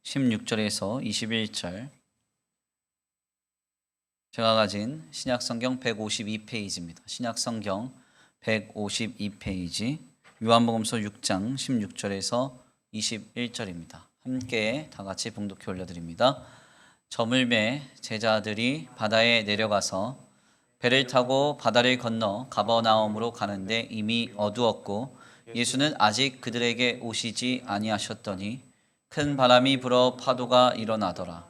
16절에서 21절, 제가 가진 신약성경 152페이지입니다. 신약성경 152페이지, 요한복음서 6장 16절에서 21절입니다. 함께 다 같이 봉독해 올려드립니다. 저물매 제자들이 바다에 내려가서 배를 타고 바다를 건너 가버나움으로 가는데 이미 어두웠고 예수는 아직 그들에게 오시지 아니하셨더니 큰 바람이 불어 파도가 일어나더라.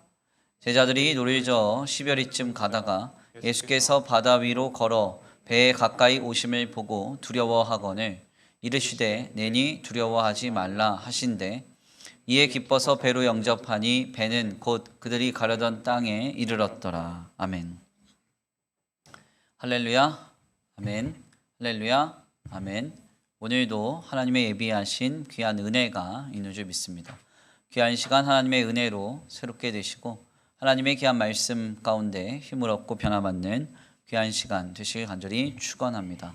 제자들이 노를 저어 시별이쯤 가다가 예수께서 바다 위로 걸어 배에 가까이 오심을 보고 두려워하거늘 이르시되 내니 두려워하지 말라 하신대 이에 기뻐서 배로 영접하니 배는 곧 그들이 가려던 땅에 이르렀더라. 아멘. 할렐루야. 아멘. 할렐루야. 아멘. 오늘도 하나님의 예비하신 귀한 은혜가 있는 줄 믿습니다. 귀한 시간 하나님의 은혜로 새롭게 되시고 하나님의 귀한 말씀 가운데 힘을 얻고 변화받는 귀한 시간 되시길 간절히 축원합니다.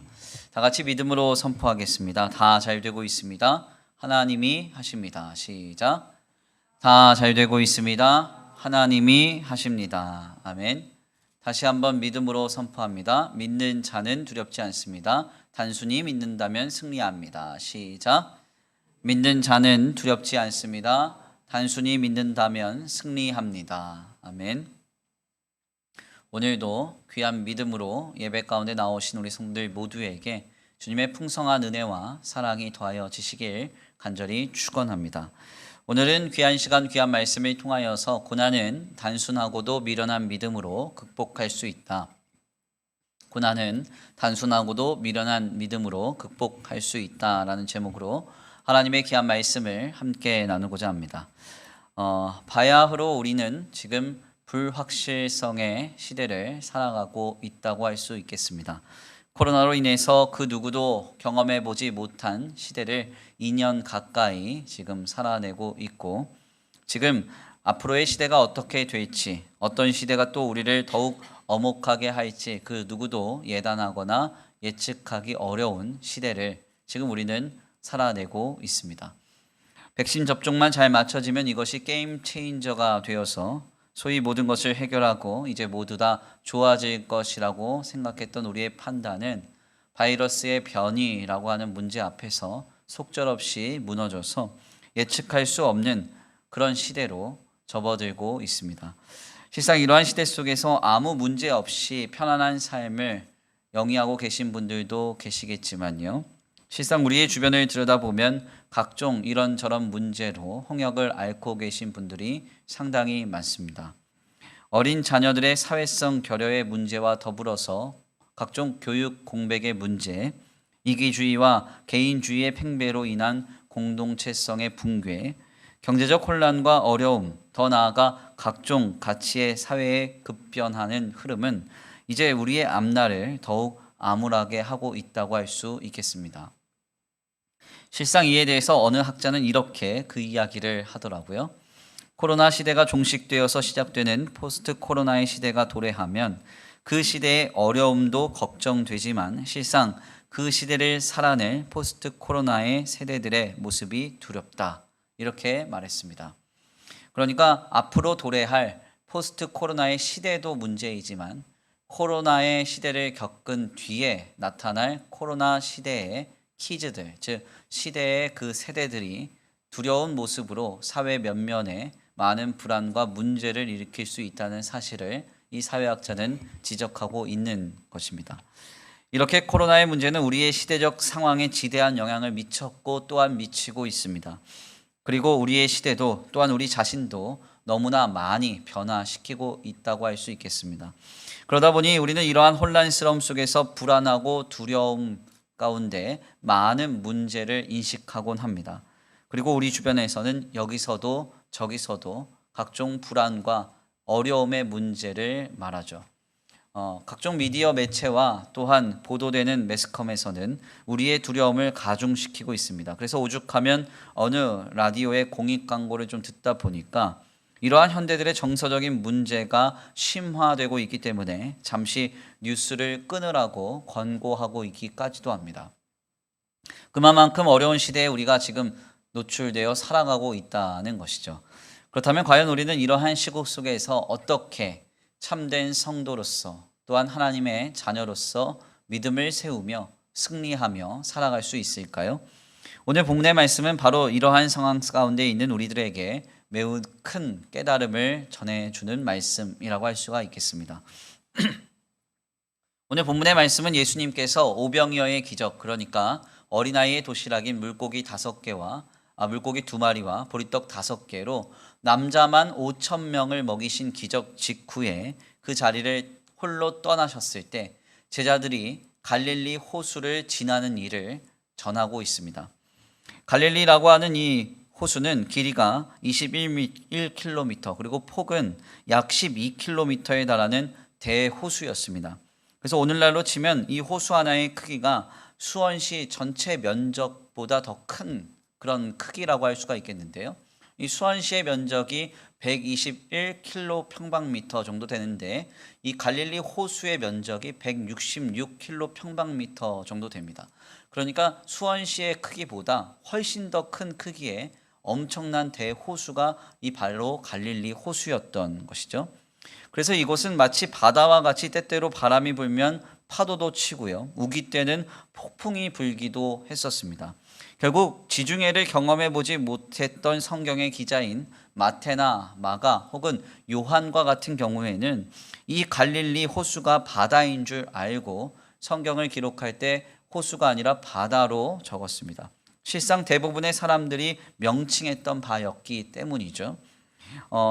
다 같이 믿음으로 선포하겠습니다. 다 잘 되고 있습니다. 하나님이 하십니다. 시작. 다 잘 되고 있습니다. 하나님이 하십니다. 아멘. 다시 한번 믿음으로 선포합니다. 믿는 자는 두렵지 않습니다. 단순히 믿는다면 승리합니다. 시작. 믿는 자는 두렵지 않습니다. 단순히 믿는다면 승리합니다. 아멘. 오늘도 귀한 믿음으로 예배 가운데 나오신 우리 성도들 모두에게 주님의 풍성한 은혜와 사랑이 더하여 지시길 간절히 축원합니다. 오늘은 귀한 시간 귀한 말씀을 통하여서 고난은 단순하고도 미련한 믿음으로 극복할 수 있다. 고난은 단순하고도 미련한 믿음으로 극복할 수 있다라는 제목으로 하나님의 귀한 말씀을 함께 나누고자 합니다. 바야흐로 우리는 지금 불확실성의 시대를 살아가고 있다고 할 수 있겠습니다. 코로나로 인해서 그 누구도 경험해 보지 못한 시대를 2년 가까이 지금 살아내고 있고, 지금 앞으로의 시대가 어떻게 될지, 어떤 시대가 또 우리를 더욱 엄혹하게 할지 그 누구도 예단하거나 예측하기 어려운 시대를 지금 우리는 살아내고 있습니다. 백신 접종만 잘 맞춰지면 이것이 게임 체인저가 되어서 소위 모든 것을 해결하고 이제 모두 다 좋아질 것이라고 생각했던 우리의 판단은 바이러스의 변이라고 하는 문제 앞에서 속절없이 무너져서 예측할 수 없는 그런 시대로 접어들고 있습니다. 실상 이러한 시대 속에서 아무 문제 없이 편안한 삶을 영위하고 계신 분들도 계시겠지만요. 실상 우리의 주변을 들여다보면 각종 이런저런 문제로 홍역을 앓고 계신 분들이 상당히 많습니다. 어린 자녀들의 사회성 결여의 문제와 더불어서 각종 교육 공백의 문제, 이기주의와 개인주의의 팽배로 인한 공동체성의 붕괴, 경제적 혼란과 어려움, 더 나아가 각종 가치의 사회에 급변하는 흐름은 이제 우리의 앞날을 더욱 암울하게 하고 있다고 할 수 있겠습니다. 실상 이에 대해서 어느 학자는 이렇게 그 이야기를 하더라고요. 코로나 시대가 종식되어서 시작되는 포스트 코로나의 시대가 도래하면 그 시대의 어려움도 걱정되지만 실상 그 시대를 살아낼 포스트 코로나의 세대들의 모습이 두렵다. 이렇게 말했습니다. 그러니까 앞으로 도래할 포스트 코로나의 시대도 문제이지만 코로나의 시대를 겪은 뒤에 나타날 코로나 시대의 키즈들, 즉 시대의 그 세대들이 두려운 모습으로 사회 면면에 많은 불안과 문제를 일으킬 수 있다는 사실을 이 사회학자는 지적하고 있는 것입니다. 이렇게 코로나의 문제는 우리의 시대적 상황에 지대한 영향을 미쳤고 또한 미치고 있습니다. 그리고 우리의 시대도 또한 우리 자신도 너무나 많이 변화시키고 있다고 할 수 있겠습니다. 그러다 보니 우리는 이러한 혼란스러움 속에서 불안하고 두려움 가운데 많은 문제를 인식하곤 합니다. 그리고 우리 주변에서는 여기서도 저기서도 각종 불안과 어려움의 문제를 말하죠. 각종 미디어 매체와 또한 보도되는 매스컴에서는 우리의 두려움을 가중시키고 있습니다. 그래서 오죽하면 어느 라디오의 공익 광고를 좀 듣다 보니까 이러한 현대들의 정서적인 문제가 심화되고 있기 때문에 잠시 뉴스를 끊으라고 권고하고 있기까지도 합니다. 그만큼 어려운 시대에 우리가 지금 노출되어 살아가고 있다는 것이죠. 그렇다면 과연 우리는 이러한 시국 속에서 어떻게 참된 성도로서 또한 하나님의 자녀로서 믿음을 세우며 승리하며 살아갈 수 있을까요? 오늘 본문의 말씀은 바로 이러한 상황 가운데 있는 우리들에게 매우 큰 깨달음을 전해주는 말씀이라고 할 수가 있겠습니다. 오늘 본문의 말씀은 예수님께서 오병이어의 기적, 그러니까 어린아이의 도시락인 물고기 2마리와 보리떡 5개로 남자만 5,000명을 먹이신 기적 직후에 그 자리를 홀로 떠나셨을 때 제자들이 갈릴리 호수를 지나는 일을 전하고 있습니다. 갈릴리라고 하는 이 호수는 길이가 21km 그리고 폭은 약 12km에 달하는 대호수였습니다. 그래서 오늘날로 치면 이 호수 하나의 크기가 수원시 전체 면적보다 더 큰 그런 크기라고 할 수가 있겠는데요. 이 수원시의 면적이 121km 정도 되는데 이 갈릴리 호수의 면적이 166km 정도 됩니다. 그러니까 수원시의 크기보다 훨씬 더 큰 크기의 엄청난 대호수가 이 바로 갈릴리 호수였던 것이죠. 그래서 이곳은 마치 바다와 같이 때때로 바람이 불면 파도도 치고요. 우기 때는 폭풍이 불기도 했었습니다. 결국 지중해를 경험해 보지 못했던 성경의 기자인 마태나 마가 혹은 요한과 같은 경우에는 이 갈릴리 호수가 바다인 줄 알고 성경을 기록할 때 호수가 아니라 바다로 적었습니다. 실상 대부분의 사람들이 명칭했던 바였기 때문이죠.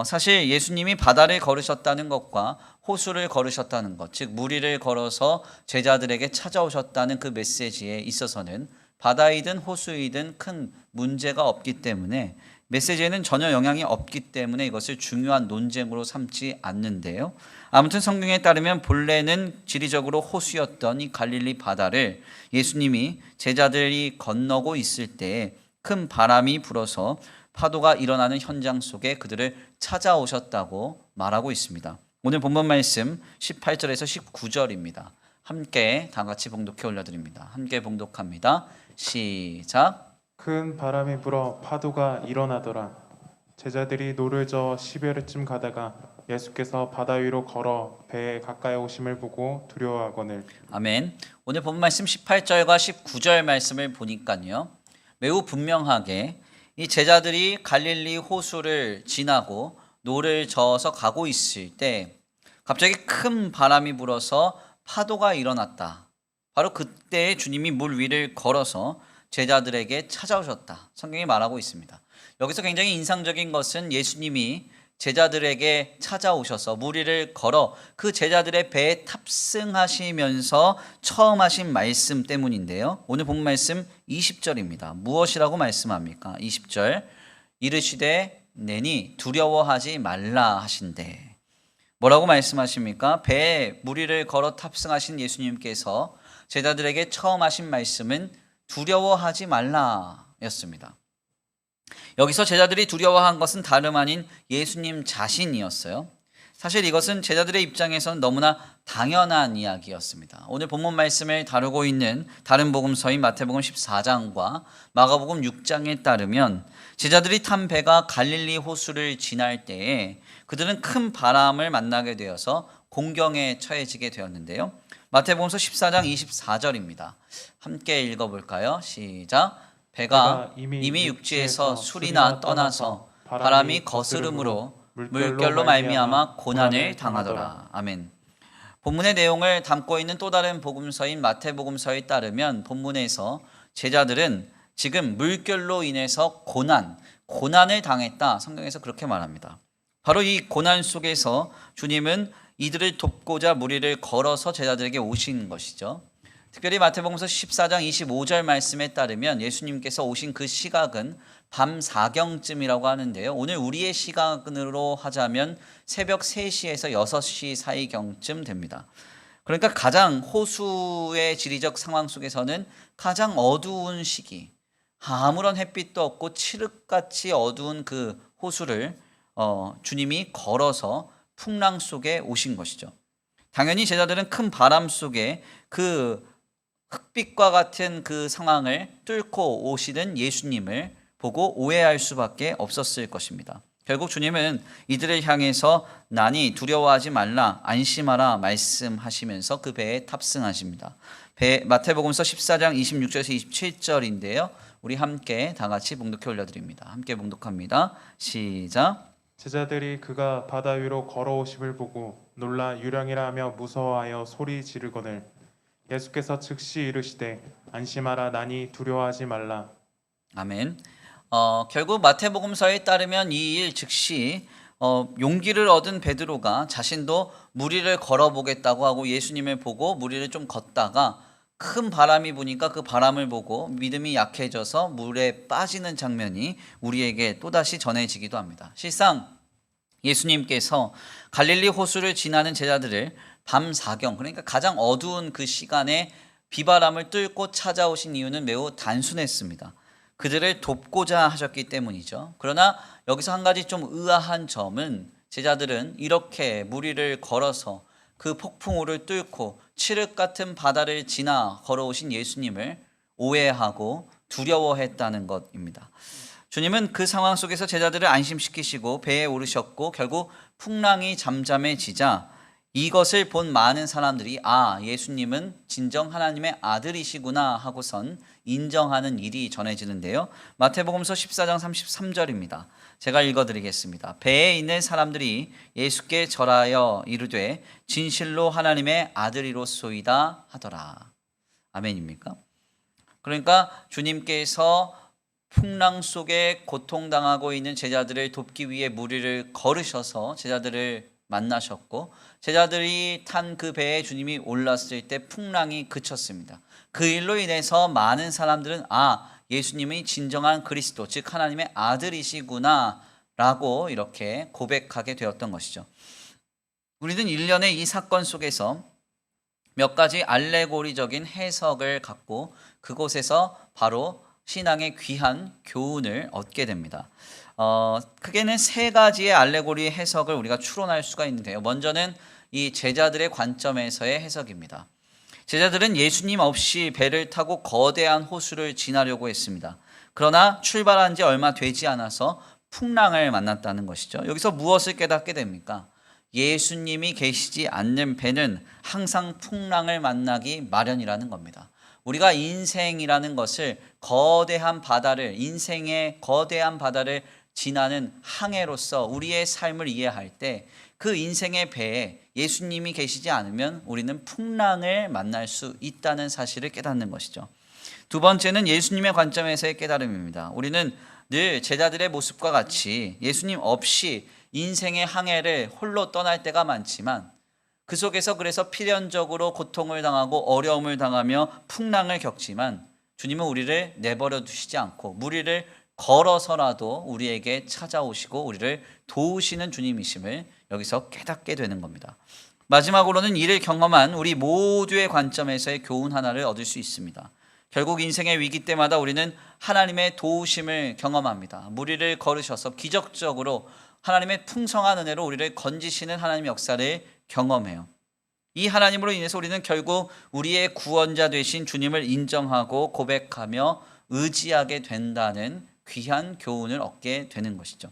사실 예수님이 바다를 걸으셨다는 것과 호수를 걸으셨다는 것, 즉 무리를 걸어서 제자들에게 찾아오셨다는 그 메시지에 있어서는 바다이든 호수이든 큰 문제가 없기 때문에 메시지에는 전혀 영향이 없기 때문에 이것을 중요한 논쟁으로 삼지 않는데요. 아무튼 성경에 따르면 본래는 지리적으로 호수였던 이 갈릴리 바다를 예수님이 제자들이 건너고 있을 때 큰 바람이 불어서 파도가 일어나는 현장 속에 그들을 찾아오셨다고 말하고 있습니다. 오늘 본문 말씀 18절에서 19절입니다. 함께 다 같이 봉독해 올려드립니다. 함께 봉독합니다. 시작. 큰 바람이 불어 파도가 일어나더라. 제자들이 노를 저어 10여리쯤 가다가 예수께서 바다 위로 걸어 배에 가까이 오심을 보고 두려워하거늘. 아멘. 오늘 본문 말씀 18절과 19절 말씀을 보니까요, 매우 분명하게 이 제자들이 갈릴리 호수를 지나고 노를 저어서 가고 있을 때 갑자기 큰 바람이 불어서 파도가 일어났다. 바로 그때 주님이 물 위를 걸어서 제자들에게 찾아오셨다. 성경이 말하고 있습니다. 여기서 굉장히 인상적인 것은 예수님이 제자들에게 찾아오셔서 물 위를 걸어 그 제자들의 배에 탑승하시면서 처음 하신 말씀 때문인데요. 오늘 본 말씀 20절입니다. 무엇이라고 말씀합니까? 20절. 이르시되 내니 두려워하지 말라 하신대. 뭐라고 말씀하십니까? 배에 물 위를 걸어 탑승하신 예수님께서 제자들에게 처음 하신 말씀은 두려워하지 말라 였습니다. 여기서 제자들이 두려워한 것은 다름 아닌 예수님 자신이었어요. 사실 이것은 제자들의 입장에서는 너무나 당연한 이야기였습니다. 오늘 본문 말씀을 다루고 있는 다른 복음서인 마태복음 14장과 마가복음 6장에 따르면 제자들이 탄 배가 갈릴리 호수를 지날 때에 그들은 큰 바람을 만나게 되어서 공경에 처해지게 되었는데요. 마태복음서 14장 24절입니다. 함께 읽어볼까요? 시작. 배가 이미 육지에서 술이나 떠나서 바람이 거스름으로 물결로 말미암아 고난을 당하더라. 아멘. 본문의 내용을 담고 있는 또 다른 복음서인 마태복음서에 따르면 본문에서 제자들은 지금 물결로 인해서 고난을 당했다. 성경에서 그렇게 말합니다. 바로 이 고난 속에서 주님은 이들을 돕고자 무리를 걸어서 제자들에게 오신 것이죠. 특별히 마태복음서 14장 25절 말씀에 따르면 예수님께서 오신 그 시각은 밤 4경쯤이라고 하는데요. 오늘 우리의 시각으로 하자면 새벽 3시에서 6시 사이경쯤 됩니다. 그러니까 가장 호수의 지리적 상황 속에서는 가장 어두운 시기, 아무런 햇빛도 없고 칠흑같이 어두운 그 호수를 주님이 걸어서 풍랑 속에 오신 것이죠. 당연히 제자들은 큰 바람 속에 그 흑빛과 같은 그 상황을 뚫고 오시는 예수님을 보고 오해할 수밖에 없었을 것입니다. 결국 주님은 이들을 향해서 난이 두려워하지 말라 안심하라 말씀하시면서 그 배에 탑승하십니다. 마태복음서 14장 26절에서 27절인데요. 우리 함께 다 같이 봉독해 올려드립니다. 함께 봉독합니다. 시작. 제자들이 그가 바다 위로 걸어오심을 보고 놀라 유령이라 하며 무서워하여 소리 지르거늘 예수께서 즉시 이르시되 안심하라 나니 두려워하지 말라. 아멘. 결국 마태복음서에 따르면 이 일 즉시 용기를 얻은 베드로가 자신도 무리를 걸어보겠다고 하고 예수님을 보고 무리를 좀 걷다가 큰 바람이 부니까 그 바람을 보고 믿음이 약해져서 물에 빠지는 장면이 우리에게 또다시 전해지기도 합니다. 실상 예수님께서 갈릴리 호수를 지나는 제자들을 밤 사경, 그러니까 가장 어두운 그 시간에 비바람을 뚫고 찾아오신 이유는 매우 단순했습니다. 그들을 돕고자 하셨기 때문이죠. 그러나 여기서 한 가지 좀 의아한 점은 제자들은 이렇게 무리를 걸어서 그 폭풍우를 뚫고 칠흑 같은 바다를 지나 걸어오신 예수님을 오해하고 두려워했다는 것입니다. 주님은 그 상황 속에서 제자들을 안심시키시고 배에 오르셨고 결국 풍랑이 잠잠해지자 이것을 본 많은 사람들이 예수님은 진정 하나님의 아들이시구나 하고선 인정하는 일이 전해지는데요. 마태복음서 14장 33절입니다. 제가 읽어드리겠습니다. 배에 있는 사람들이 예수께 절하여 이르되 진실로 하나님의 아들이로소이다 하더라. 아멘입니까? 그러니까 주님께서 풍랑 속에 고통당하고 있는 제자들을 돕기 위해 무리를 걸으셔서 제자들을 만나셨고 제자들이 탄 그 배에 주님이 올랐을 때 풍랑이 그쳤습니다. 그 일로 인해서 많은 사람들은 예수님이 진정한 그리스도 즉 하나님의 아들이시구나 라고 이렇게 고백하게 되었던 것이죠. 우리는 일련의 이 사건 속에서 몇 가지 알레고리적인 해석을 갖고 그곳에서 바로 신앙의 귀한 교훈을 얻게 됩니다. 크게는 세 가지의 알레고리 해석을 우리가 추론할 수가 있는데요. 먼저는 이 제자들의 관점에서의 해석입니다. 제자들은 예수님 없이 배를 타고 거대한 호수를 지나려고 했습니다. 그러나 출발한 지 얼마 되지 않아서 풍랑을 만났다는 것이죠. 여기서 무엇을 깨닫게 됩니까? 예수님이 계시지 않는 배는 항상 풍랑을 만나기 마련이라는 겁니다. 우리가 인생이라는 것을 인생의 거대한 바다를 지나는 항해로서 우리의 삶을 이해할 때 그 인생의 배에 예수님이 계시지 않으면 우리는 풍랑을 만날 수 있다는 사실을 깨닫는 것이죠. 두 번째는 예수님의 관점에서의 깨달음입니다. 우리는 늘 제자들의 모습과 같이 예수님 없이 인생의 항해를 홀로 떠날 때가 많지만 그 속에서 그래서 필연적으로 고통을 당하고 어려움을 당하며 풍랑을 겪지만 주님은 우리를 내버려 두시지 않고 무리를 걸어서라도 우리에게 찾아오시고 우리를 도우시는 주님이심을 여기서 깨닫게 되는 겁니다. 마지막으로는 이를 경험한 우리 모두의 관점에서의 교훈 하나를 얻을 수 있습니다. 결국 인생의 위기 때마다 우리는 하나님의 도우심을 경험합니다. 무리를 걸으셔서 기적적으로 하나님의 풍성한 은혜로 우리를 건지시는 하나님의 역사를 경험해요. 이 하나님으로 인해서 우리는 결국 우리의 구원자 되신 주님을 인정하고 고백하며 의지하게 된다는 귀한 교훈을 얻게 되는 것이죠.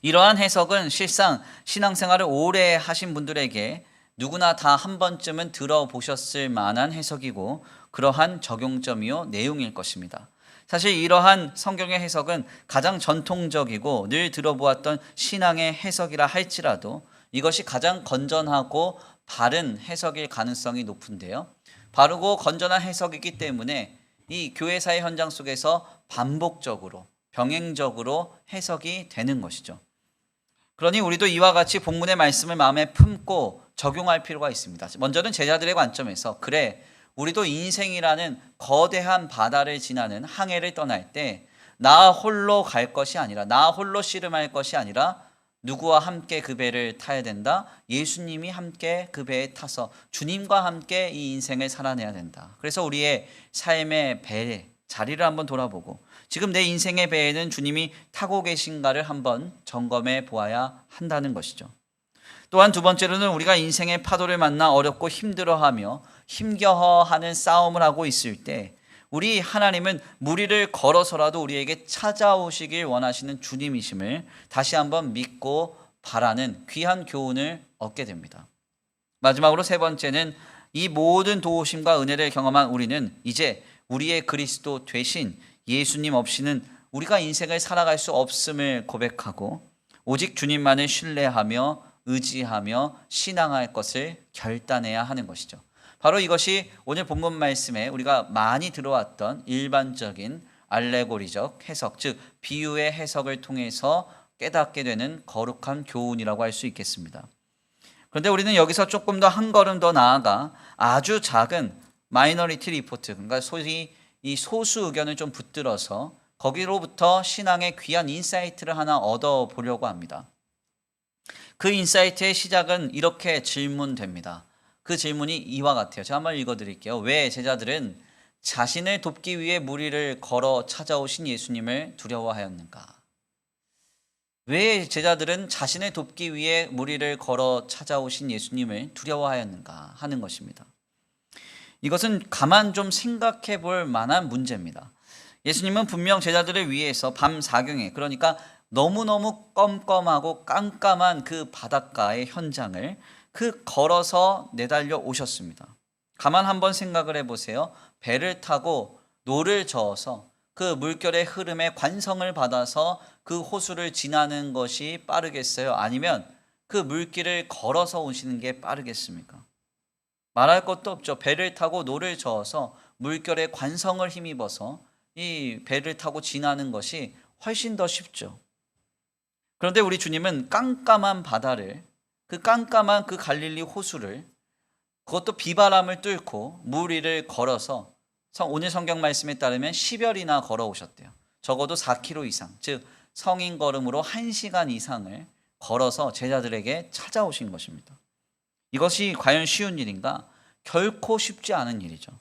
이러한 해석은 실상 신앙생활을 오래 하신 분들에게 누구나 다 한 번쯤은 들어보셨을 만한 해석이고 그러한 적용점이요 내용일 것입니다. 사실 이러한 성경의 해석은 가장 전통적이고 늘 들어보았던 신앙의 해석이라 할지라도 이것이 가장 건전하고 바른 해석일 가능성이 높은데요. 바르고 건전한 해석이기 때문에 이 교회사의 현장 속에서 반복적으로 병행적으로 해석이 되는 것이죠. 그러니 우리도 이와 같이 본문의 말씀을 마음에 품고 적용할 필요가 있습니다. 먼저는 제자들의 관점에서 우리도 인생이라는 거대한 바다를 지나는 항해를 떠날 때 나 홀로 갈 것이 아니라 나 홀로 씨름할 것이 아니라 누구와 함께 그 배를 타야 된다. 예수님이 함께 그 배에 타서 주님과 함께 이 인생을 살아내야 된다. 그래서 우리의 삶의 배의 자리를 한번 돌아보고 지금 내 인생의 배에는 주님이 타고 계신가를 한번 점검해 보아야 한다는 것이죠. 또한 두 번째로는 우리가 인생의 파도를 만나 어렵고 힘들어하며 힘겨워하는 싸움을 하고 있을 때 우리 하나님은 무리를 걸어서라도 우리에게 찾아오시길 원하시는 주님이심을 다시 한번 믿고 바라는 귀한 교훈을 얻게 됩니다. 마지막으로 세 번째는 이 모든 도우심과 은혜를 경험한 우리는 이제 우리의 그리스도 되신 예수님 없이는 우리가 인생을 살아갈 수 없음을 고백하고 오직 주님만을 신뢰하며 의지하며 신앙할 것을 결단해야 하는 것이죠. 바로 이것이 오늘 본문 말씀에 우리가 많이 들어왔던 일반적인 알레고리적 해석, 즉 비유의 해석을 통해서 깨닫게 되는 거룩한 교훈이라고 할 수 있겠습니다. 그런데 우리는 여기서 조금 더 한 걸음 더 나아가 아주 작은 마이너리티 리포트, 그러니까 소위 이 소수 의견을 좀 붙들어서 거기로부터 신앙의 귀한 인사이트를 하나 얻어보려고 합니다. 그 인사이트의 시작은 이렇게 질문됩니다. 그 질문이 이와 같아요. 제가 한번 읽어드릴게요. 왜 제자들은 자신을 돕기 위해 무리를 걸어 찾아오신 예수님을 두려워하였는가? 왜 제자들은 자신을 돕기 위해 무리를 걸어 찾아오신 예수님을 두려워하였는가 하는 것입니다. 이것은 가만 좀 생각해 볼 만한 문제입니다. 예수님은 분명 제자들을 위해서 밤 사경에, 그러니까 너무너무 껌껌하고 깜깜한 그 바닷가의 현장을 걸어서 내달려 오셨습니다. 가만 한번 생각을 해보세요. 배를 타고 노를 저어서 그 물결의 흐름에 관성을 받아서 그 호수를 지나는 것이 빠르겠어요? 아니면 그 물길을 걸어서 오시는 게 빠르겠습니까? 말할 것도 없죠. 배를 타고 노를 저어서 물결의 관성을 힘입어서 이 배를 타고 지나는 것이 훨씬 더 쉽죠. 그런데 우리 주님은 깜깜한 바다를, 그 깜깜한 그 갈릴리 호수를, 그것도 비바람을 뚫고 물 위를 걸어서 오늘 성경 말씀에 따르면 10여리나 걸어오셨대요. 적어도 4km 이상, 즉 성인 걸음으로 1시간 이상을 걸어서 제자들에게 찾아오신 것입니다. 이것이 과연 쉬운 일인가? 결코 쉽지 않은 일이죠.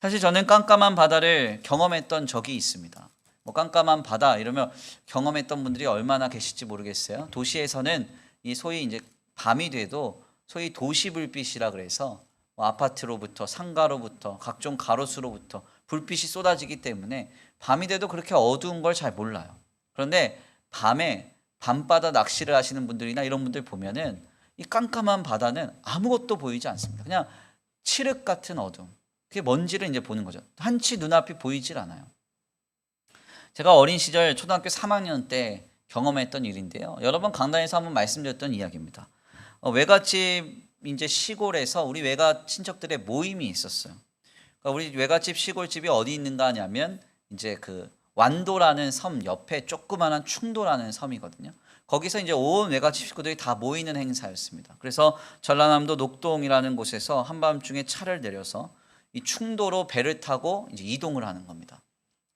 사실 저는 깜깜한 바다를 경험했던 적이 있습니다. 뭐 깜깜한 바다 이러면 경험했던 분들이 얼마나 계실지 모르겠어요. 도시에서는 이 소위 이제 밤이 돼도 소위 도시 불빛이라 그래서 뭐 아파트로부터 상가로부터 각종 가로수로부터 불빛이 쏟아지기 때문에 밤이 돼도 그렇게 어두운 걸 잘 몰라요. 그런데 밤에 밤바다 낚시를 하시는 분들이나 이런 분들 보면은 이 깜깜한 바다는 아무것도 보이지 않습니다. 그냥 칠흑 같은 어둠. 그게 뭔지를 이제 보는 거죠. 한치 눈앞이 보이질 않아요. 제가 어린 시절 초등학교 3학년 때 경험했던 일인데요. 여러 번 강단에서 한번 말씀드렸던 이야기입니다. 외갓집 이제 시골에서 우리 외가 친척들의 모임이 있었어요. 그러니까 우리 외갓집 시골집이 어디 있는가 하냐면 이제 그 완도라는 섬 옆에 조그마한 충도라는 섬이거든요. 거기서 이제 온 외갓집 식구들이 다 모이는 행사였습니다. 그래서 전라남도 녹동이라는 곳에서 한밤중에 차를 내려서 이 충도로 배를 타고 이제 이동을 하는 겁니다.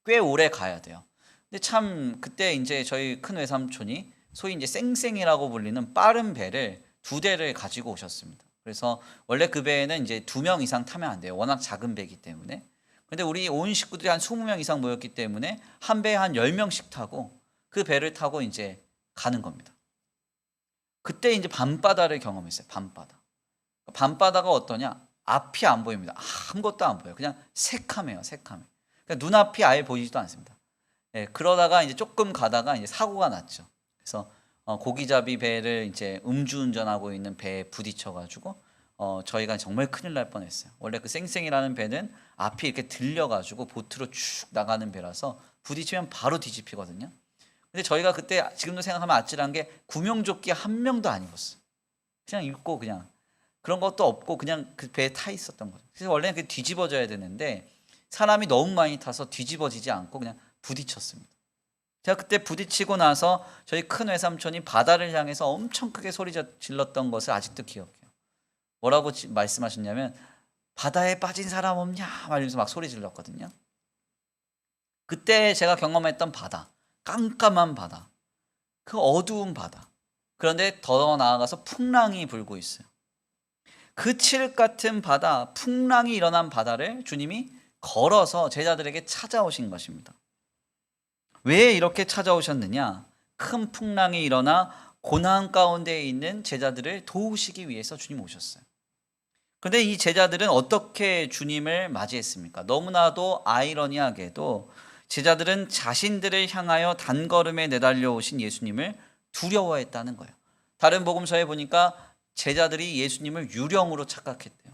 꽤 오래 가야 돼요. 근데 참 그때 이제 저희 큰 외삼촌이 소위 이제 쌩쌩이라고 불리는 빠른 배를 2대를 가지고 오셨습니다. 그래서 원래 그 배에는 이제 2명 이상 타면 안 돼요. 워낙 작은 배이기 때문에. 근데 우리 온 식구들이 한 20명 이상 모였기 때문에 한 배에 한 10명씩 타고 그 배를 타고 이제 가는 겁니다. 그때 이제 밤바다를 경험했어요. 밤바다. 밤바다가 어떠냐? 앞이 안 보입니다. 아무것도 안 보여요. 그냥 새카매요. 새카매. 그러니까 눈앞이 아예 보이지도 않습니다. 예, 그러다가 이제 조금 가다가 이제 사고가 났죠. 그래서 고기잡이 배를 이제 음주운전하고 있는 배에 부딪혀가지고 저희가 정말 큰일 날 뻔했어요. 원래 그 쌩쌩이라는 배는 앞이 이렇게 들려가지고 보트로 쭉 나가는 배라서 부딪히면 바로 뒤집히거든요. 근데 저희가 그때 지금도 생각하면 아찔한 게 구명조끼 한 명도 안 입었어요. 그냥 입고 그냥 그런 것도 없고 그냥 그 배에 타 있었던 거죠. 그래서 원래는 그 뒤집어져야 되는데 사람이 너무 많이 타서 뒤집어지지 않고 그냥 부딪혔습니다. 제가 그때 부딪히고 나서 저희 큰 외삼촌이 바다를 향해서 엄청 크게 소리 질렀던 것을 아직도 기억해요. 뭐라고 말씀하셨냐면 바다에 빠진 사람 없냐 말면서 막 소리 질렀거든요. 그때 제가 경험했던 바다, 깜깜한 바다, 그 어두운 바다. 그런데 더 나아가서 풍랑이 불고 있어요. 그 칠흑 같은 바다, 풍랑이 일어난 바다를 주님이 걸어서 제자들에게 찾아오신 것입니다. 왜 이렇게 찾아오셨느냐? 큰 풍랑이 일어나 고난 가운데 있는 제자들을 도우시기 위해서 주님 오셨어요. 그런데 이 제자들은 어떻게 주님을 맞이했습니까? 너무나도 아이러니하게도 제자들은 자신들을 향하여 단걸음에 내달려 오신 예수님을 두려워했다는 거예요. 다른 복음서에 보니까 제자들이 예수님을 유령으로 착각했대요.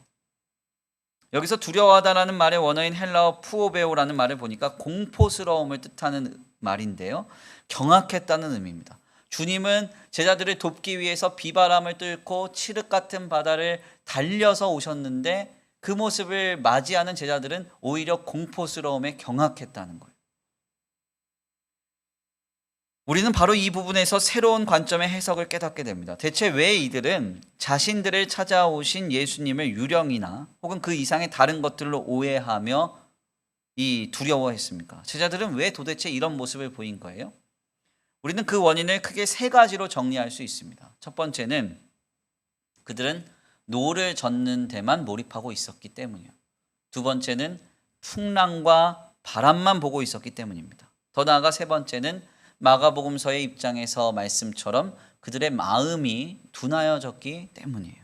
여기서 두려워하다라는 말의 원어인 헬라어 푸오베오라는 말을 보니까 공포스러움을 뜻하는 말인데요. 경악했다는 의미입니다. 주님은 제자들을 돕기 위해서 비바람을 뚫고 칠흑 같은 바다를 달려서 오셨는데 그 모습을 맞이하는 제자들은 오히려 공포스러움에 경악했다는 거예요. 우리는 바로 이 부분에서 새로운 관점의 해석을 깨닫게 됩니다. 대체 왜 이들은 자신들을 찾아오신 예수님을 유령이나 혹은 그 이상의 다른 것들로 오해하며 두려워했습니까? 제자들은 왜 도대체 이런 모습을 보인 거예요? 우리는 그 원인을 크게 세 가지로 정리할 수 있습니다. 첫 번째는 그들은 노를 젓는 데만 몰입하고 있었기 때문이에요. 두 번째는 풍랑과 바람만 보고 있었기 때문입니다. 더 나아가 세 번째는 마가복음서의 입장에서 말씀처럼 그들의 마음이 둔하여졌기 때문이에요.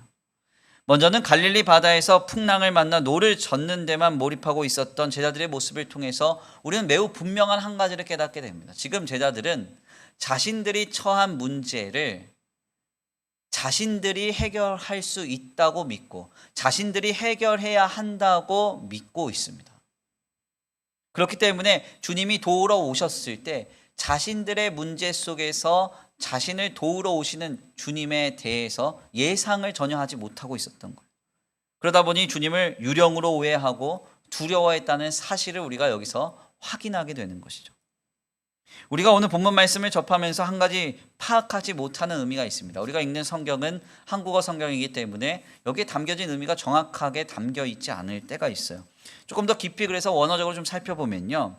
먼저는 갈릴리 바다에서 풍랑을 만나 노를 젓는 데만 몰입하고 있었던 제자들의 모습을 통해서 우리는 매우 분명한 한 가지를 깨닫게 됩니다. 지금 제자들은 자신들이 처한 문제를 자신들이 해결할 수 있다고 믿고 자신들이 해결해야 한다고 믿고 있습니다. 그렇기 때문에 주님이 도우러 오셨을 때 자신들의 문제 속에서 자신을 도우러 오시는 주님에 대해서 예상을 전혀 하지 못하고 있었던 거예요. 그러다 보니 주님을 유령으로 오해하고 두려워했다는 사실을 우리가 여기서 확인하게 되는 것이죠. 우리가 오늘 본문 말씀을 접하면서 한 가지 파악하지 못하는 의미가 있습니다. 우리가 읽는 성경은 한국어 성경이기 때문에 여기에 담겨진 의미가 정확하게 담겨 있지 않을 때가 있어요. 조금 더 깊이 그래서 원어적으로 좀 살펴보면요.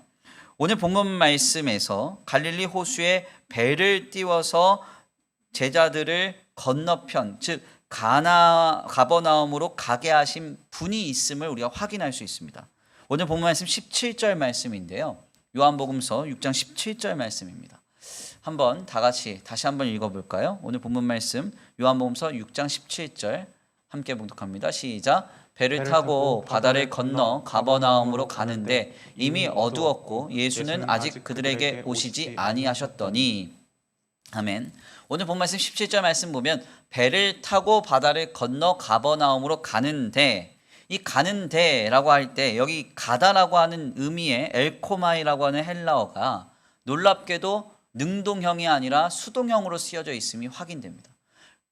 오늘 본문 말씀에서 갈릴리 호수에 배를 띄워서 제자들을 건너편, 즉 가버나움으로 가게 하신 분이 있음을 우리가 확인할 수 있습니다. 오늘 본문 말씀 17절 말씀인데요. 요한복음서 6장 17절 말씀입니다. 한번 다 같이 다시 한번 읽어볼까요? 오늘 본문 말씀 요한복음서 6장 17절 함께 봉독합니다. 시작. 배를 타고 바다를 건너 가버나움으로 가는데 이미 어두웠고 예수는 아직 그들에게 오시지 아니하셨더니. 아멘. 오늘 본 말씀 17절 말씀 보면 배를 타고 바다를 건너 가버나움으로 가는데, 이 가는데라고 할 때 여기 가다라고 하는 의미의 엘코마이라고 하는 헬라어가 놀랍게도 능동형이 아니라 수동형으로 쓰여져 있음이 확인됩니다.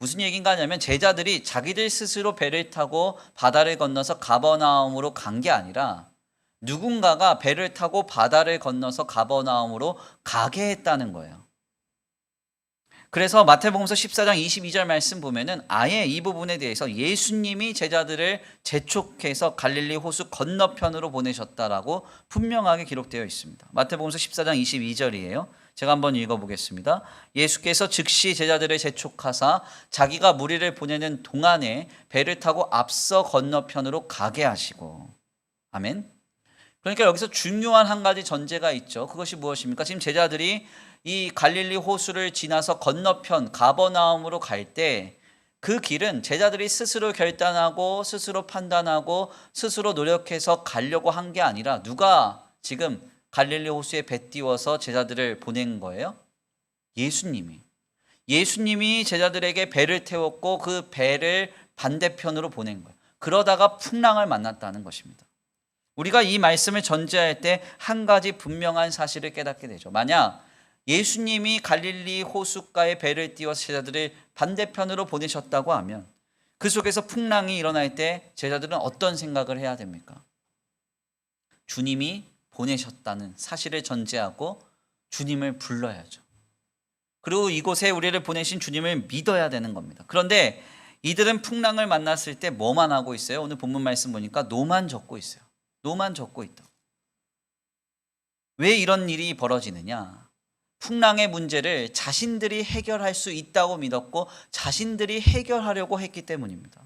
무슨 얘기인가 하냐면 제자들이 자기들 스스로 배를 타고 바다를 건너서 가버나움으로 간 게 아니라 누군가가 배를 타고 바다를 건너서 가버나움으로 가게 했다는 거예요. 그래서 마태복음서 14장 22절 말씀 보면은 아예 이 부분에 대해서 예수님이 제자들을 재촉해서 갈릴리 호수 건너편으로 보내셨다라고 분명하게 기록되어 있습니다. 마태복음서 14장 22절이에요. 제가 한번 읽어보겠습니다. 예수께서 즉시 제자들을 재촉하사 자기가 무리를 보내는 동안에 배를 타고 앞서 건너편으로 가게 하시고. 아멘. 그러니까 여기서 중요한 한 가지 전제가 있죠. 그것이 무엇입니까? 지금 제자들이 이 갈릴리 호수를 지나서 건너편 가버나움으로 갈 때 그 길은 제자들이 스스로 결단하고 스스로 판단하고 스스로 노력해서 가려고 한 게 아니라 누가 지금 갈릴리 호수에 배 띄워서 제자들을 보낸 거예요? 예수님이 제자들에게 배를 태웠고 그 배를 반대편으로 보낸 거예요. 그러다가 풍랑을 만났다는 것입니다. 우리가 이 말씀을 전제할 때 한 가지 분명한 사실을 깨닫게 되죠. 만약 예수님이 갈릴리 호숫가에 배를 띄워서 제자들을 반대편으로 보내셨다고 하면 그 속에서 풍랑이 일어날 때 제자들은 어떤 생각을 해야 됩니까? 주님이 보내셨다는 사실을 전제하고 주님을 불러야죠. 그리고 이곳에 우리를 보내신 주님을 믿어야 되는 겁니다. 그런데 이들은 풍랑을 만났을 때 뭐만 하고 있어요? 오늘 본문 말씀 보니까 노만 젓고 있어요. 노만 젓고 있다. 왜 이런 일이 벌어지느냐? 풍랑의 문제를 자신들이 해결할 수 있다고 믿었고 자신들이 해결하려고 했기 때문입니다.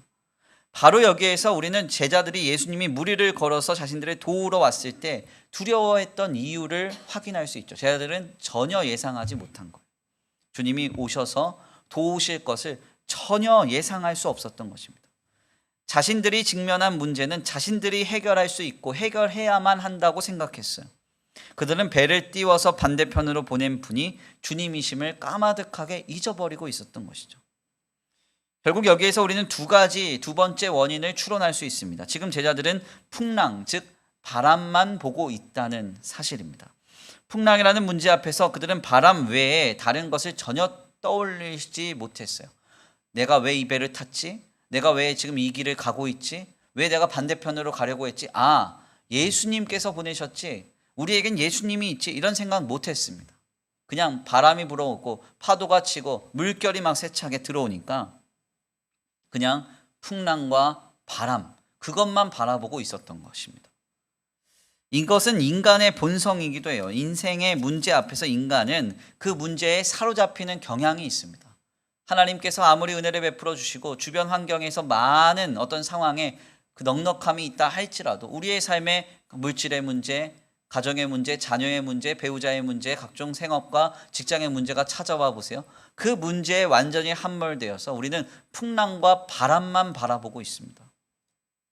바로 여기에서 우리는 제자들이 예수님이 무리를 걸어서 자신들을 도우러 왔을 때 두려워했던 이유를 확인할 수 있죠. 제자들은 전혀 예상하지 못한 거예요. 주님이 오셔서 도우실 것을 전혀 예상할 수 없었던 것입니다. 자신들이 직면한 문제는 자신들이 해결할 수 있고 해결해야만 한다고 생각했어요. 그들은 배를 띄워서 반대편으로 보낸 분이 주님이심을 까마득하게 잊어버리고 있었던 것이죠. 결국 여기에서 우리는 두 번째 원인을 추론할 수 있습니다. 지금 제자들은 풍랑, 즉 바람만 보고 있다는 사실입니다. 풍랑이라는 문제 앞에서 그들은 바람 외에 다른 것을 전혀 떠올리지 못했어요. 내가 왜 이 배를 탔지? 내가 왜 지금 이 길을 가고 있지? 왜 내가 반대편으로 가려고 했지? 아, 예수님께서 보내셨지? 우리에겐 예수님이 있지? 이런 생각 못했습니다. 그냥 바람이 불어오고 파도가 치고 물결이 막 세차게 들어오니까 그냥 풍랑과 바람, 그것만 바라보고 있었던 것입니다. 이것은 인간의 본성이기도 해요. 인생의 문제 앞에서 인간은 그 문제에 사로잡히는 경향이 있습니다. 하나님께서 아무리 은혜를 베풀어 주시고 주변 환경에서 많은 어떤 상황에 그 넉넉함이 있다 할지라도 우리의 삶에 물질의 문제, 가정의 문제, 자녀의 문제, 배우자의 문제, 각종 생업과 직장의 문제가 찾아와 보세요. 그 문제에 완전히 함몰되어서 우리는 풍랑과 바람만 바라보고 있습니다.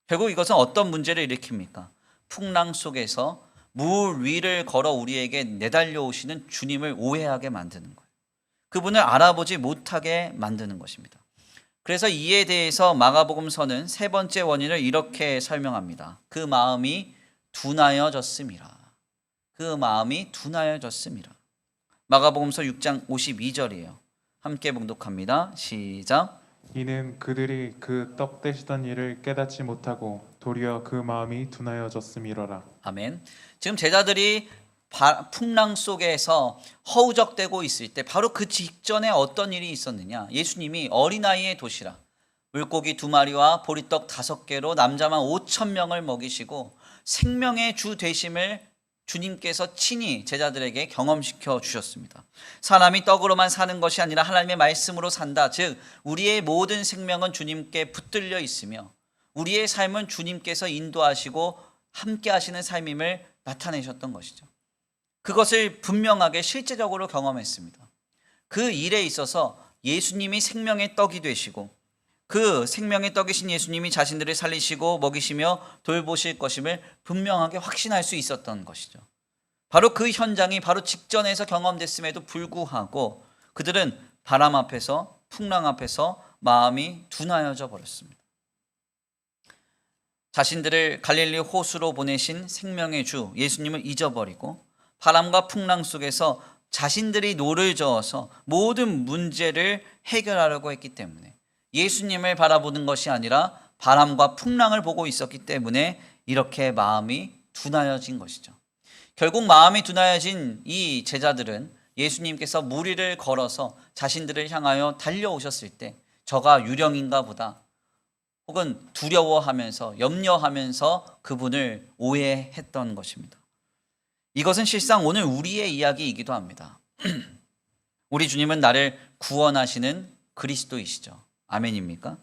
결국 이것은 어떤 문제를 일으킵니까? 풍랑 속에서 물 위를 걸어 우리에게 내달려 오시는 주님을 오해하게 만드는 거예요. 그분을 알아보지 못하게 만드는 것입니다. 그래서 이에 대해서 마가복음서는 세 번째 원인을 이렇게 설명합니다. 그 마음이 둔하여졌음이라. 그 마음이 둔하여졌음이라. 마가복음서 6장 52절이에요. 함께 봉독합니다. 시작. 이는 그들이 그 떡 떼시던 일을 깨닫지 못하고 도리어 그 마음이 둔하여졌음이로라. 아멘. 지금 제자들이 풍랑 속에서 허우적대고 있을 때 바로 그 직전에 어떤 일이 있었느냐? 예수님이 어린아이의 도시락 물고기 2마리와 보리떡 5개로 남자만 5,000명을 먹이시고 생명의 주 되심을 주님께서 친히 제자들에게 경험시켜 주셨습니다. 사람이 떡으로만 사는 것이 아니라 하나님의 말씀으로 산다. 즉 우리의 모든 생명은 주님께 붙들려 있으며 우리의 삶은 주님께서 인도하시고 함께 하시는 삶임을 나타내셨던 것이죠. 그것을 분명하게 실제적으로 경험했습니다. 그 일에 있어서 예수님이 생명의 떡이 되시고 그 생명의 떡이신 예수님이 자신들을 살리시고 먹이시며 돌보실 것임을 분명하게 확신할 수 있었던 것이죠. 바로 그 현장이 바로 직전에서 경험됐음에도 불구하고 그들은 바람 앞에서 풍랑 앞에서 마음이 둔하여져 버렸습니다. 자신들을 갈릴리 호수로 보내신 생명의 주 예수님을 잊어버리고 바람과 풍랑 속에서 자신들이 노를 저어서 모든 문제를 해결하려고 했기 때문에 예수님을 바라보는 것이 아니라 바람과 풍랑을 보고 있었기 때문에 이렇게 마음이 둔하여진 것이죠. 결국 마음이 둔하여진 이 제자들은 예수님께서 무리를 걸어서 자신들을 향하여 달려오셨을 때 저가 유령인가 보다 혹은 두려워하면서 염려하면서 그분을 오해했던 것입니다. 이것은 실상 오늘 우리의 이야기이기도 합니다. 우리 주님은 나를 구원하시는 그리스도이시죠. 아멘입니까?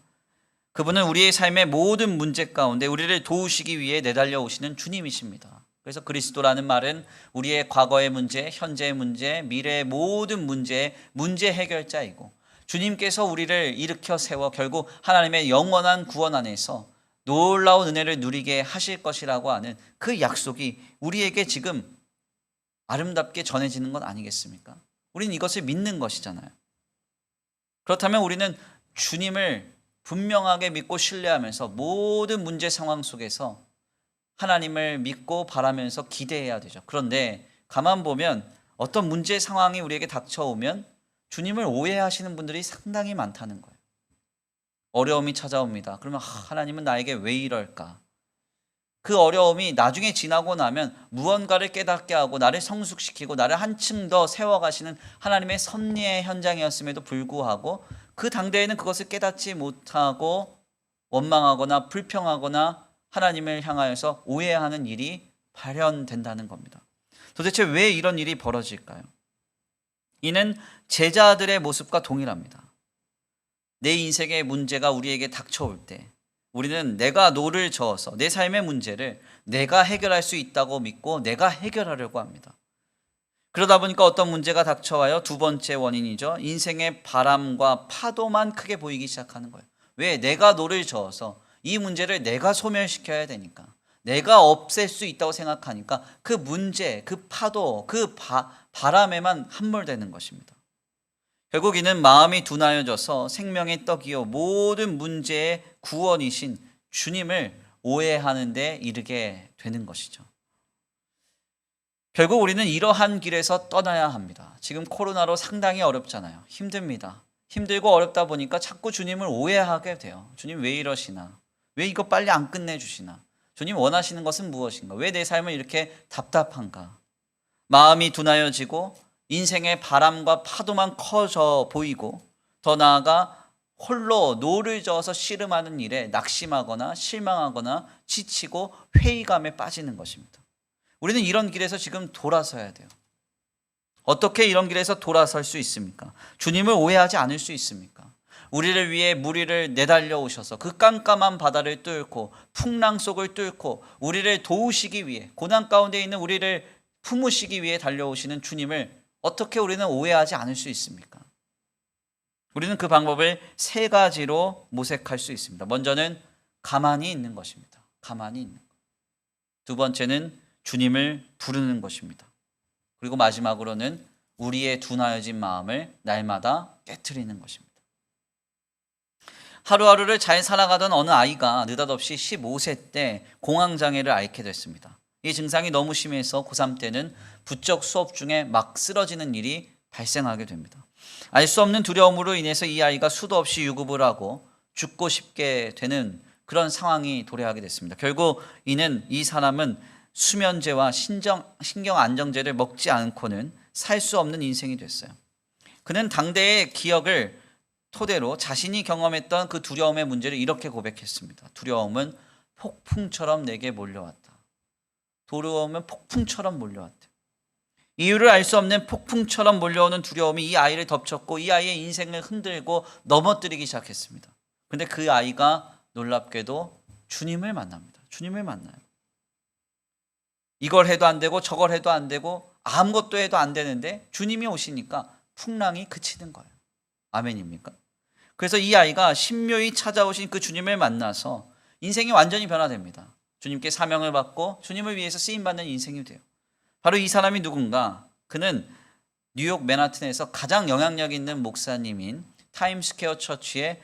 그분은 우리의 삶의 모든 문제 가운데 우리를 도우시기 위해 내달려 오시는 주님이십니다. 그래서 그리스도라는 말은 우리의 과거의 문제, 현재의 문제, 미래의 모든 문제의 문제 해결자이고 주님께서 우리를 일으켜 세워 결국 하나님의 영원한 구원 안에서 놀라운 은혜를 누리게 하실 것이라고 하는 그 약속이 우리에게 지금 아름답게 전해지는 것 아니겠습니까? 우리는 이것을 믿는 것이잖아요. 그렇다면 우리는 주님을 분명하게 믿고 신뢰하면서 모든 문제 상황 속에서 하나님을 믿고 바라면서 기대해야 되죠. 그런데 가만 보면 어떤 문제 상황이 우리에게 닥쳐오면 주님을 오해하시는 분들이 상당히 많다는 거예요. 어려움이 찾아옵니다. 그러면 하나님은 나에게 왜 이럴까? 그 어려움이 나중에 지나고 나면 무언가를 깨닫게 하고 나를 성숙시키고 나를 한층 더 세워가시는 하나님의 섭리의 현장이었음에도 불구하고 그 당대에는 그것을 깨닫지 못하고 원망하거나 불평하거나 하나님을 향하여서 오해하는 일이 발현된다는 겁니다. 도대체 왜 이런 일이 벌어질까요? 이는 제자들의 모습과 동일합니다. 내 인생의 문제가 우리에게 닥쳐올 때 우리는 내가 노를 저어서 내 삶의 문제를 내가 해결할 수 있다고 믿고 내가 해결하려고 합니다. 그러다 보니까 어떤 문제가 닥쳐와요? 두 번째 원인이죠. 인생의 바람과 파도만 크게 보이기 시작하는 거예요. 왜? 내가 노를 저어서 이 문제를 내가 소멸시켜야 되니까, 내가 없앨 수 있다고 생각하니까 그 문제, 그 파도, 그 바람에만 함몰되는 것입니다. 결국 이는 마음이 둔하여져서 생명의 떡이요 모든 문제의 구원이신 주님을 오해하는 데 이르게 되는 것이죠. 결국 우리는 이러한 길에서 떠나야 합니다. 지금 코로나로 상당히 어렵잖아요. 힘듭니다. 힘들고 어렵다 보니까 자꾸 주님을 오해하게 돼요. 주님 왜 이러시나? 왜 이거 빨리 안 끝내주시나? 주님 원하시는 것은 무엇인가? 왜 내 삶은 이렇게 답답한가? 마음이 둔하여지고 인생의 바람과 파도만 커져 보이고 더 나아가 홀로 노를 저어서 씨름하는 일에 낙심하거나 실망하거나 지치고 회의감에 빠지는 것입니다. 우리는 이런 길에서 지금 돌아서야 돼요. 어떻게 이런 길에서 돌아설 수 있습니까? 주님을 오해하지 않을 수 있습니까? 우리를 위해 무리를 내달려 오셔서 그 깜깜한 바다를 뚫고 풍랑 속을 뚫고 우리를 도우시기 위해, 고난 가운데 있는 우리를 품으시기 위해 달려오시는 주님을 어떻게 우리는 오해하지 않을 수 있습니까? 우리는 그 방법을 세 가지로 모색할 수 있습니다. 먼저는 가만히 있는 것입니다. 가만히 있는 것. 두 번째는 주님을 부르는 것입니다. 그리고 마지막으로는 우리의 둔하여진 마음을 날마다 깨트리는 것입니다. 하루하루를 잘 살아가던 어느 아이가 느닷없이 15세 때 공황장애를 앓게 됐습니다. 이 증상이 너무 심해서 고3 때는 부적 수업 중에 막 쓰러지는 일이 발생하게 됩니다. 알 수 없는 두려움으로 인해서 이 아이가 수도 없이 유급을 하고 죽고 싶게 되는 그런 상황이 도래하게 됐습니다. 결국 이 사람은 수면제와 신경 안정제를 먹지 않고는 살 수 없는 인생이 됐어요. 그는 당대의 기억을 토대로 자신이 경험했던 그 두려움의 문제를 이렇게 고백했습니다. 두려움은 폭풍처럼 내게 몰려왔다. 두려움은 폭풍처럼 몰려왔다. 이유를 알 수 없는 폭풍처럼 몰려오는 두려움이 이 아이를 덮쳤고 이 아이의 인생을 흔들고 넘어뜨리기 시작했습니다. 그런데 그 아이가 놀랍게도 주님을 만납니다. 주님을 만나요. 이걸 해도 안 되고 저걸 해도 안 되고 아무것도 해도 안 되는데 주님이 오시니까 풍랑이 그치는 거예요. 아멘입니까? 그래서 이 아이가 신묘히 찾아오신 그 주님을 만나서 인생이 완전히 변화됩니다. 주님께 사명을 받고 주님을 위해서 쓰임받는 인생이 돼요. 바로 이 사람이 누군가? 그는 뉴욕 맨하튼에서 가장 영향력 있는 목사님인 타임스퀘어 처치의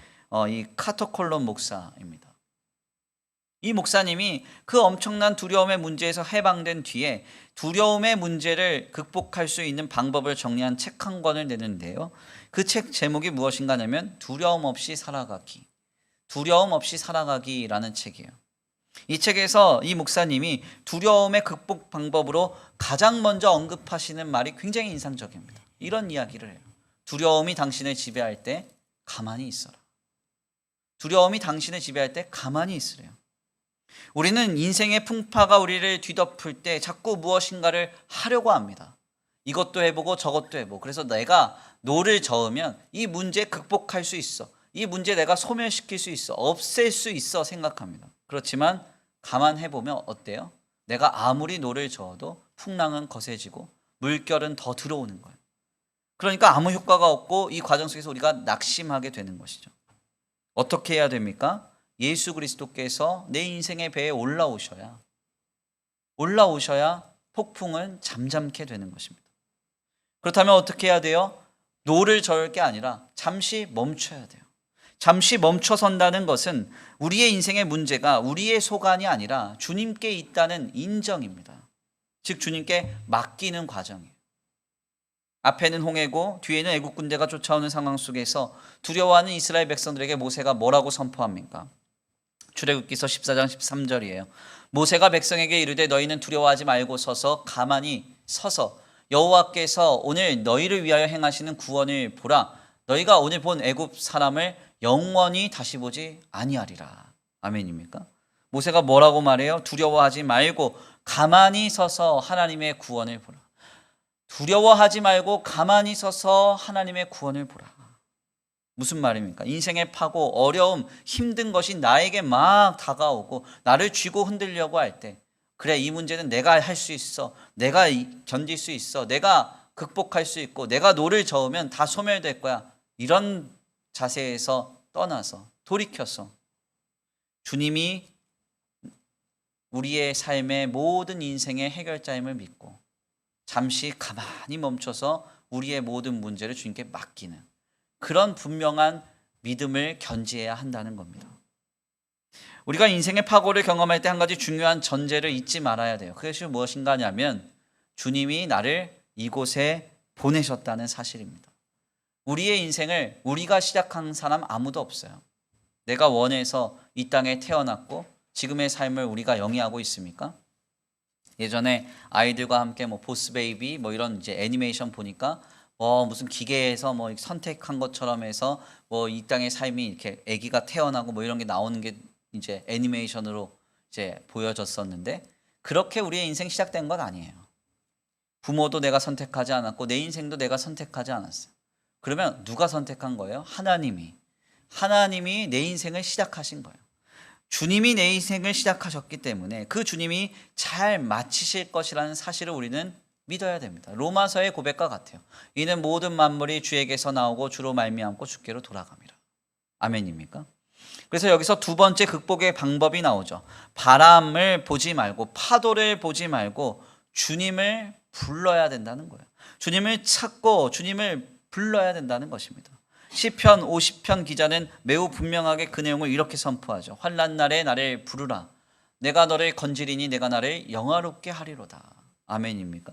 이 카터 콜론 목사입니다. 이 목사님이 그 엄청난 두려움의 문제에서 해방된 뒤에 두려움의 문제를 극복할 수 있는 방법을 정리한 책 한 권을 내는데요. 그 책 제목이 무엇인가 하면 두려움 없이 살아가기. 두려움 없이 살아가기라는 책이에요. 이 책에서 이 목사님이 두려움의 극복 방법으로 가장 먼저 언급하시는 말이 굉장히 인상적입니다. 이런 이야기를 해요. 두려움이 당신을 지배할 때 가만히 있어라. 두려움이 당신을 지배할 때 가만히 있으래요. 우리는 인생의 풍파가 우리를 뒤덮을 때 자꾸 무엇인가를 하려고 합니다. 이것도 해보고 저것도 해보고. 그래서 내가 노를 저으면 이 문제 극복할 수 있어. 이 문제 내가 소멸시킬 수 있어. 없앨 수 있어 생각합니다. 그렇지만 감안해보면 어때요? 내가 아무리 노를 저어도 풍랑은 거세지고 물결은 더 들어오는 거예요. 그러니까 아무 효과가 없고 이 과정 속에서 우리가 낙심하게 되는 것이죠. 어떻게 해야 됩니까? 예수 그리스도께서 내 인생의 배에 올라오셔야 폭풍은 잠잠케 되는 것입니다. 그렇다면 어떻게 해야 돼요? 노를 저을 게 아니라 잠시 멈춰야 돼요. 잠시 멈춰선다는 것은 우리의 인생의 문제가 우리의 소관이 아니라 주님께 있다는 인정입니다. 즉 주님께 맡기는 과정이에요. 앞에는 홍해고 뒤에는 애국 군대가 쫓아오는 상황 속에서 두려워하는 이스라엘 백성들에게 모세가 뭐라고 선포합니까? 출애굽기서 14장 13절이에요. 모세가 백성에게 이르되 너희는 두려워하지 말고 가만히 서서 여호와께서 오늘 너희를 위하여 행하시는 구원을 보라. 너희가 오늘 본 애굽 사람을 영원히 다시 보지 아니하리라. 아멘입니까? 모세가 뭐라고 말해요? 두려워하지 말고 가만히 서서 하나님의 구원을 보라. 두려워하지 말고 가만히 서서 하나님의 구원을 보라. 무슨 말입니까? 인생의 파고 어려움, 힘든 것이 나에게 막 다가오고 나를 쥐고 흔들려고 할 때 그래 이 문제는 내가 할 수 있어. 내가 견딜 수 있어. 내가 극복할 수 있고 내가 노를 저으면 다 소멸될 거야. 이런 자세에서 떠나서 돌이켜서 주님이 우리의 삶의 모든 인생의 해결자임을 믿고 잠시 가만히 멈춰서 우리의 모든 문제를 주님께 맡기는 그런 분명한 믿음을 견지해야 한다는 겁니다. 우리가 인생의 파고를 경험할 때 한 가지 중요한 전제를 잊지 말아야 돼요. 그것이 무엇인가 하냐면 주님이 나를 이곳에 보내셨다는 사실입니다. 우리의 인생을 우리가 시작한 사람 아무도 없어요. 내가 원해서 이 땅에 태어났고 지금의 삶을 우리가 영위하고 있습니까? 예전에 아이들과 함께 보스 베이비 이런 이제 애니메이션 보니까 무슨 기계에서 선택한 것처럼 해서 이 땅의 삶이 이렇게 아기가 태어나고 이런 게 나오는 게 이제 애니메이션으로 이제 보여졌었는데 그렇게 우리의 인생 시작된 건 아니에요. 부모도 내가 선택하지 않았고 내 인생도 내가 선택하지 않았어요. 그러면 누가 선택한 거예요? 하나님이 내 인생을 시작하신 거예요. 주님이 내 인생을 시작하셨기 때문에 그 주님이 잘 마치실 것이라는 사실을 우리는 믿어야 됩니다. 로마서의 고백과 같아요. 이는 모든 만물이 주에게서 나오고 주로 말미암고 주께로 돌아갑니다. 아멘입니까? 그래서 여기서 두 번째 극복의 방법이 나오죠. 바람을 보지 말고 파도를 보지 말고 주님을 불러야 된다는 거예요. 주님을 찾고 주님을 불러야 된다는 것입니다. 시편 50편 기자는 매우 분명하게 그 내용을 이렇게 선포하죠. 환난 날에 나를 부르라. 내가 너를 건지리니 내가 나를 영화롭게 하리로다. 아멘입니까?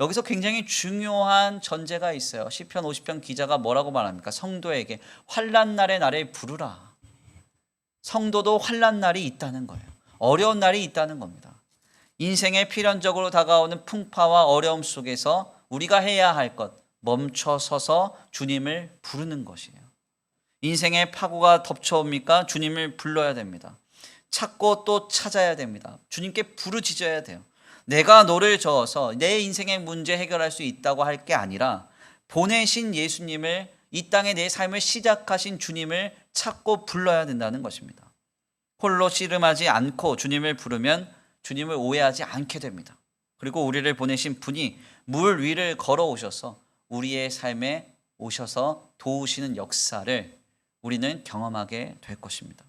여기서 굉장히 중요한 전제가 있어요. 시편 50편 기자가 뭐라고 말합니까? 성도에게 환난 날에 나를 부르라. 성도도 환난 날이 있다는 거예요. 어려운 날이 있다는 겁니다. 인생에 필연적으로 다가오는 풍파와 어려움 속에서 우리가 해야 할 것, 멈춰 서서 주님을 부르는 것이에요. 인생의 파고가 덮쳐옵니까? 주님을 불러야 됩니다. 찾고 또 찾아야 됩니다. 주님께 부르짖어야 돼요. 내가 노를 저어서 내 인생의 문제 해결할 수 있다고 할 게 아니라 보내신 예수님을 이 땅에 내 삶을 시작하신 주님을 찾고 불러야 된다는 것입니다. 홀로 씨름하지 않고 주님을 부르면 주님을 오해하지 않게 됩니다. 그리고 우리를 보내신 분이 물 위를 걸어오셔서 우리의 삶에 오셔서 도우시는 역사를 우리는 경험하게 될 것입니다.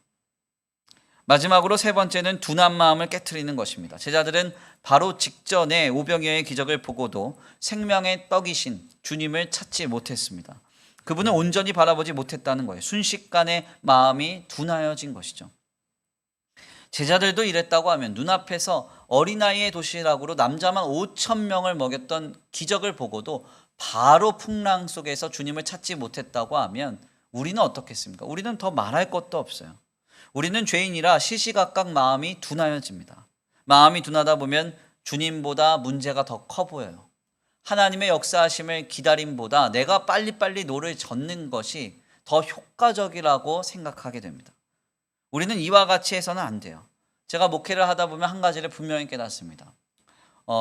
마지막으로 세 번째는 둔한 마음을 깨트리는 것입니다. 제자들은 바로 직전에 오병이어의 기적을 보고도 생명의 떡이신 주님을 찾지 못했습니다. 그분을 온전히 바라보지 못했다는 거예요. 순식간에 마음이 둔하여진 것이죠. 제자들도 이랬다고 하면 눈앞에서 어린아이의 도시락으로 남자만 5,000명을 먹였던 기적을 보고도 바로 풍랑 속에서 주님을 찾지 못했다고 하면 우리는 어떻겠습니까? 우리는 더 말할 것도 없어요. 우리는 죄인이라 시시각각 마음이 둔하여집니다. 마음이 둔하다 보면 주님보다 문제가 더 커 보여요. 하나님의 역사하심을 기다림보다 내가 빨리빨리 노를 젓는 것이 더 효과적이라고 생각하게 됩니다. 우리는 이와 같이 해서는 안 돼요. 제가 목회를 하다 보면 한 가지를 분명히 깨닫습니다.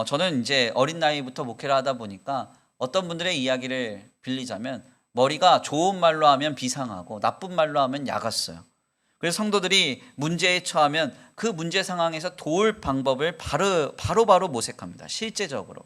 저는 이제 어린 나이부터 목회를 하다 보니까 어떤 분들의 이야기를 빌리자면 머리가 좋은 말로 하면 비상하고 나쁜 말로 하면 약았어요. 그래서 성도들이 문제에 처하면 그 문제 상황에서 도울 방법을 바로 모색합니다. 실제적으로.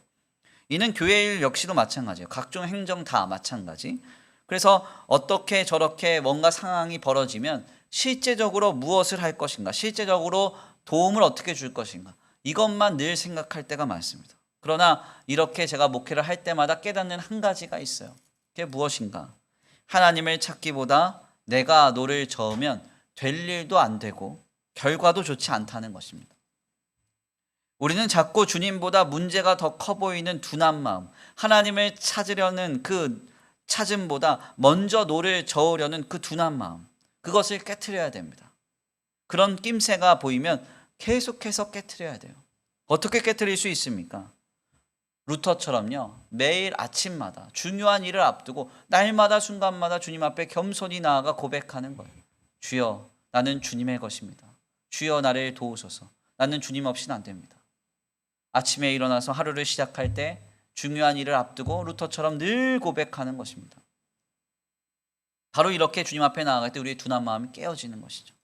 이는 교회 일 역시도 마찬가지예요. 각종 행정 다 마찬가지. 그래서 어떻게 저렇게 뭔가 상황이 벌어지면 실제적으로 무엇을 할 것인가, 실제적으로 도움을 어떻게 줄 것인가, 이것만 늘 생각할 때가 많습니다. 그러나 이렇게 제가 목회를 할 때마다 깨닫는 한 가지가 있어요. 그게 무엇인가? 하나님을 찾기보다 내가 노를 저으면 될 일도 안 되고 결과도 좋지 않다는 것입니다. 우리는 자꾸 주님보다 문제가 더 커 보이는 둔한 마음, 하나님을 찾으려는 그 찾음보다 먼저 노를 저으려는 그 둔한 마음, 그것을 깨트려야 됩니다. 그런 낌새가 보이면 계속해서 깨트려야 돼요. 어떻게 깨트릴 수 있습니까? 루터처럼요, 매일 아침마다 중요한 일을 앞두고 날마다 순간마다 주님 앞에 겸손히 나아가 고백하는 거예요. 주여, 나는 주님의 것입니다. 주여, 나를 도우소서. 나는 주님 없이는 안 됩니다. 아침에 일어나서 하루를 시작할 때 중요한 일을 앞두고 루터처럼 늘 고백하는 것입니다. 바로 이렇게 주님 앞에 나아갈 때 우리의 둔한 마음이 깨어지는 것이죠.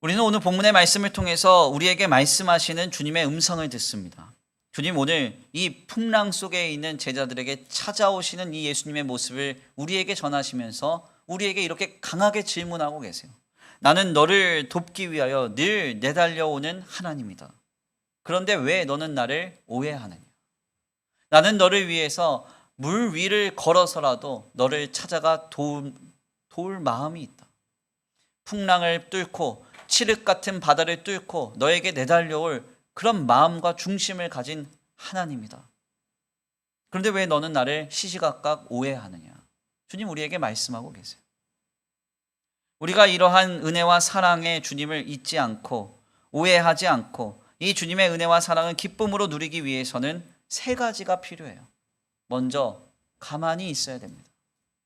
우리는 오늘 본문의 말씀을 통해서 우리에게 말씀하시는 주님의 음성을 듣습니다. 주님 오늘 이 풍랑 속에 있는 제자들에게 찾아오시는 이 예수님의 모습을 우리에게 전하시면서 우리에게 이렇게 강하게 질문하고 계세요. 나는 너를 돕기 위하여 늘 내달려오는 하나님이다. 그런데 왜 너는 나를 오해하느냐? 나는 너를 위해서 물 위를 걸어서라도 너를 찾아가 도울 마음이 있다. 풍랑을 뚫고 칠흑 같은 바다를 뚫고 너에게 내달려올 그런 마음과 중심을 가진 하나님이다. 그런데 왜 너는 나를 시시각각 오해하느냐? 주님 우리에게 말씀하고 계세요. 우리가 이러한 은혜와 사랑의 주님을 잊지 않고 오해하지 않고 이 주님의 은혜와 사랑을 기쁨으로 누리기 위해서는 세 가지가 필요해요. 먼저 가만히 있어야 됩니다.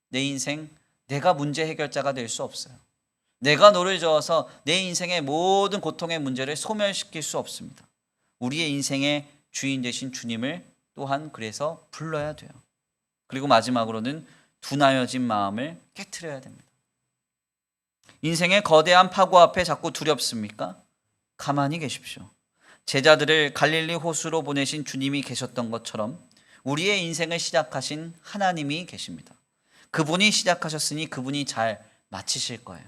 내 인생 내가 문제 해결자가 될 수 없어요. 내가 노를 저어서 내 인생의 모든 고통의 문제를 소멸시킬 수 없습니다. 우리의 인생의 주인 되신 주님을 또한 그래서 불러야 돼요. 그리고 마지막으로는 둔하여진 마음을 깨트려야 됩니다. 인생의 거대한 파고 앞에 자꾸 두렵습니까? 가만히 계십시오. 제자들을 갈릴리 호수로 보내신 주님이 계셨던 것처럼 우리의 인생을 시작하신 하나님이 계십니다. 그분이 시작하셨으니 그분이 잘 마치실 거예요.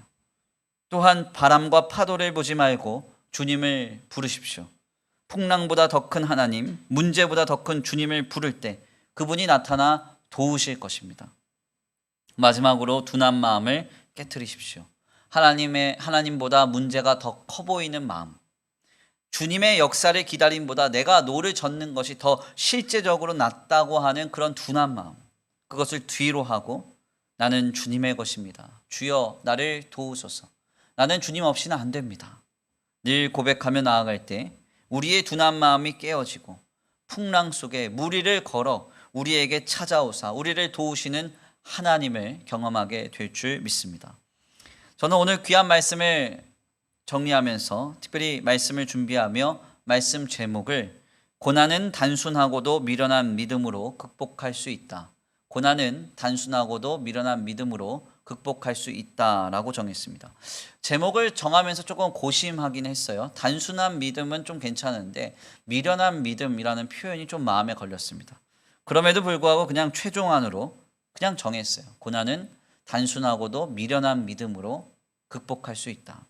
또한 바람과 파도를 보지 말고 주님을 부르십시오. 풍랑보다 더 큰 하나님, 문제보다 더 큰 주님을 부를 때 그분이 나타나 도우실 것입니다. 마지막으로 둔한 마음을 깨트리십시오. 하나님보다 문제가 더 커 보이는 마음, 주님의 역사를 기다림보다 내가 노를 젓는 것이 더 실제적으로 낫다고 하는 그런 둔한 마음, 그것을 뒤로 하고 나는 주님의 것입니다. 주여 나를 도우소서. 나는 주님 없이는 안 됩니다. 늘 고백하며 나아갈 때 우리의 둔한 마음이 깨어지고 풍랑 속에 무리를 걸어 우리에게 찾아오사 우리를 도우시는 하나님을 경험하게 될 줄 믿습니다. 저는 오늘 귀한 말씀을 정리하면서 특별히 말씀을 준비하며 말씀 제목을 고난은 단순하고도 미련한 믿음으로 극복할 수 있다. 고난은 단순하고도 미련한 믿음으로 극복할 수 있다라고 정했습니다. 제목을 정하면서 조금 고심하긴 했어요. 단순한 믿음은 좀 괜찮은데 미련한 믿음이라는 표현이 좀 마음에 걸렸습니다. 그럼에도 불구하고 그냥 최종안으로 그냥 정했어요. 고난은 단순하고도 미련한 믿음으로 극복할 수 있다.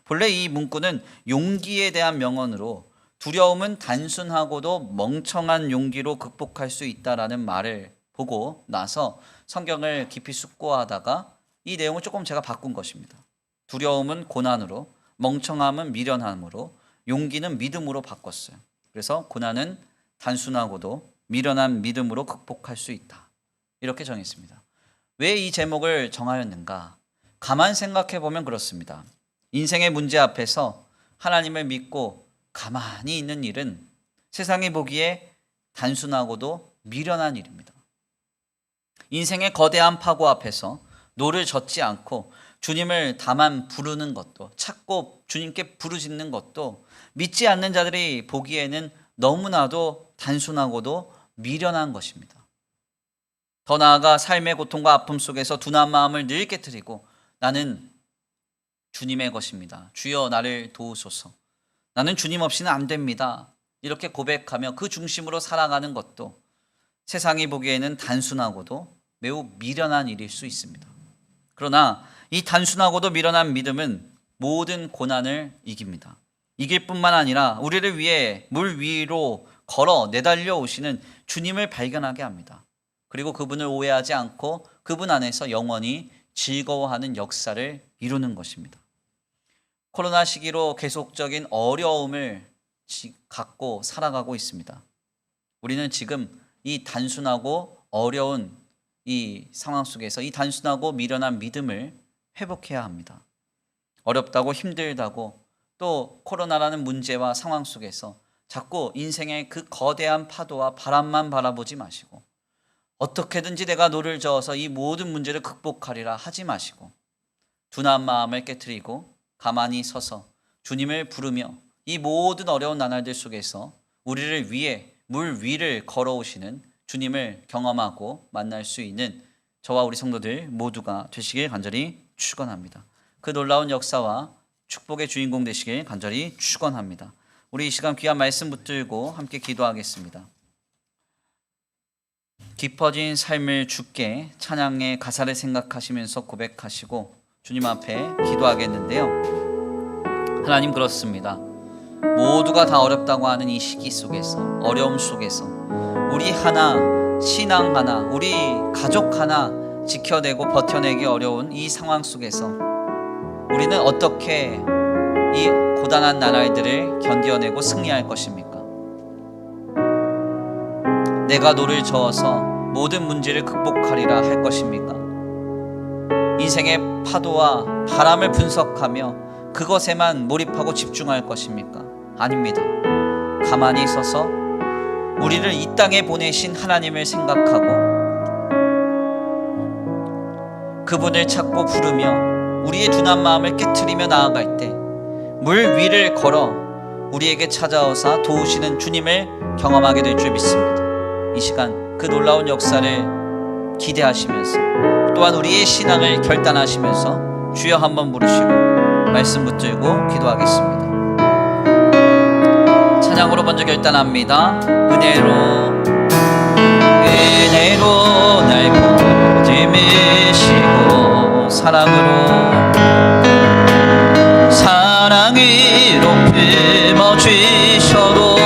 본래 이 문구는 용기에 대한 명언으로 두려움은 단순하고도 멍청한 용기로 극복할 수 있다라는 말을 보고 나서 성경을 깊이 숙고하다가 이 내용을 조금 제가 바꾼 것입니다. 두려움은 고난으로, 멍청함은 미련함으로, 용기는 믿음으로 바꿨어요. 그래서 고난은 단순하고도 미련한 믿음으로 극복할 수 있다. 이렇게 정했습니다. 왜 이 제목을 정하였는가? 가만 생각해 보면 그렇습니다. 인생의 문제 앞에서 하나님을 믿고 가만히 있는 일은 세상이 보기에 단순하고도 미련한 일입니다. 인생의 거대한 파고 앞에서 노를 젓지 않고 주님을 다만 부르는 것도, 찾고 주님께 부르짖는 것도 믿지 않는 자들이 보기에는 너무나도 단순하고도 미련한 것입니다. 더 나아가 삶의 고통과 아픔 속에서 둔한 마음을 늘 깨트리고 나는 주님의 것입니다. 주여 나를 도우소서. 나는 주님 없이는 안 됩니다. 이렇게 고백하며 그 중심으로 살아가는 것도 세상이 보기에는 단순하고도 매우 미련한 일일 수 있습니다. 그러나 이 단순하고도 미련한 믿음은 모든 고난을 이깁니다. 이길 뿐만 아니라 우리를 위해 물 위로 걸어 내달려 오시는 주님을 발견하게 합니다. 그리고 그분을 오해하지 않고 그분 안에서 영원히 즐거워하는 역사를 이루는 것입니다. 코로나 시기로 계속적인 어려움을 갖고 살아가고 있습니다. 우리는 지금 이 단순하고 어려운 이 상황 속에서 이 단순하고 미련한 믿음을 회복해야 합니다. 어렵다고 힘들다고 또 코로나라는 문제와 상황 속에서 자꾸 인생의 그 거대한 파도와 바람만 바라보지 마시고 어떻게든지 내가 노를 저어서 이 모든 문제를 극복하리라 하지 마시고 둔한 마음을 깨트리고 가만히 서서 주님을 부르며 이 모든 어려운 나날들 속에서 우리를 위해 물 위를 걸어오시는 주님을 경험하고 만날 수 있는 저와 우리 성도들 모두가 되시길 간절히 축원합니다. 그 놀라운 역사와 축복의 주인공 되시길 간절히 축원합니다. 우리 이 시간 귀한 말씀 붙들고 함께 기도하겠습니다. 깊어진 삶을 주께 찬양의 가사를 생각하시면서 고백하시고 주님 앞에 기도하겠는데요. 하나님, 그렇습니다. 모두가 다 어렵다고 하는 이 시기 속에서, 어려움 속에서 우리 하나, 신앙 하나, 우리 가족 하나 지켜내고 버텨내기 어려운 이 상황 속에서 우리는 어떻게 이 고단한 나날들을 견뎌내고 승리할 것입니까? 내가 노를 저어서 모든 문제를 극복하리라 할 것입니까? 인생의 파도와 바람을 분석하며 그것에만 몰입하고 집중할 것입니까? 아닙니다. 가만히 서서 우리를 이 땅에 보내신 하나님을 생각하고 그분을 찾고 부르며 우리의 둔한 마음을 깨트리며 나아갈 때 물 위를 걸어 우리에게 찾아오사 도우시는 주님을 경험하게 될 줄 믿습니다. 이 시간 그 놀라운 역사를 기대하시면서 또한 우리의 신앙을 결단하시면서 주여 한번 부르시고 말씀 붙들고 기도하겠습니다. 찬양으로 먼저 결단합니다. 은혜로 날 보듬으시고 사랑으로 품어주셔도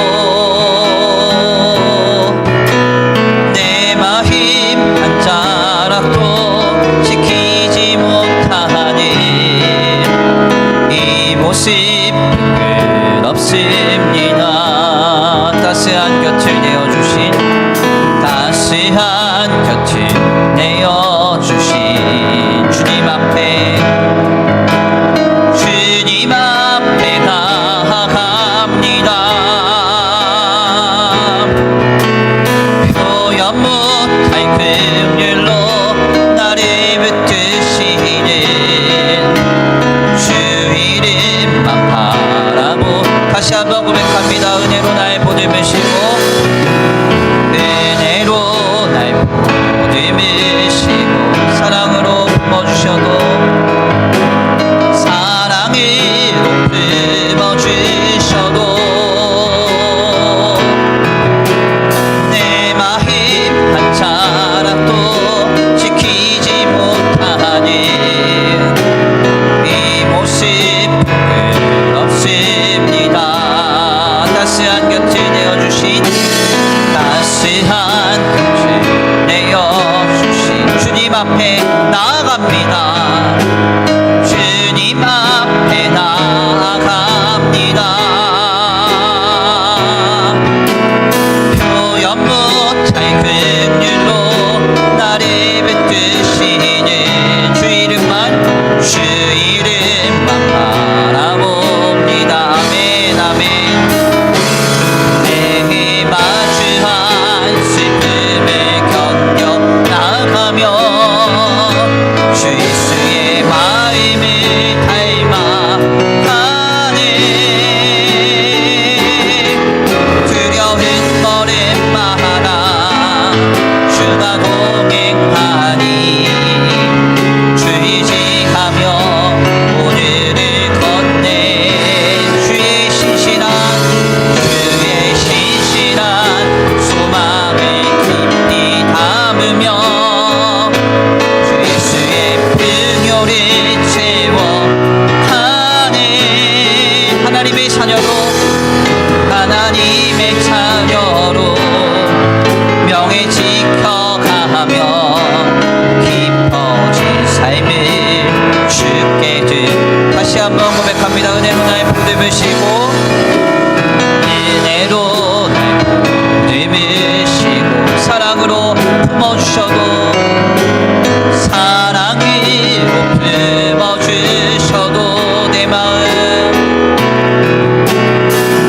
내 마음 한 자락도 지키지 못하는 이 모습 끝없습니다. 따스한 곁을 내어주신 주님 앞에 나아갑니다. 표현 못할 긍휼로 나를 붙드시는 주 이름만 바라보 다시 한번 고백합니다. 은혜로 날 보듬으시고 사랑으로 품어주셔도 내 마음 한 자락도 지키지 못하는 이 모습 끝없습니다. 따스한 곁을 내어주신 주님 앞에 나아갑니다. 주님 앞에 나아갑니다. 표현 못할 긍휼로 나를 붙드시는 주 이름만 바라봅니다. 아멘 아멘. 내 마주한 슬픔을 견뎌 나가며 주 예수의 마음을 닮아가네. 두려운 걸음 마라 주가 동행하니 주 의지하며 오늘을 건네 주의 신실한 소망을 깊이 담으며 하나님의 자녀로 명예 지켜가며 깊어진 삶을 주께 다시 한번 고백합니다. 은혜로 날 보듬으시고 사랑으로 품어주셔도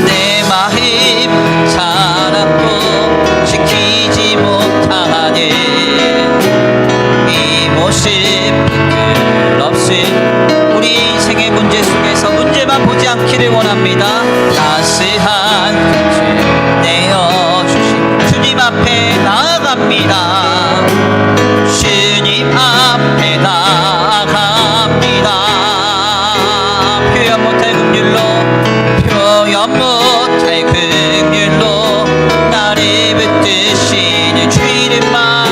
내 마음 자락도 지키지 못하는 이 모습 끝없이 우리 인생의 문제 속에서 문제만 보지 않기를 원합니다. 따스한 곁을 내어주신 주님 앞에 나아갑니다. 주님 앞에 나아갑니다. 표현 못할 긍휼로 나를 붙드시는 주 이름만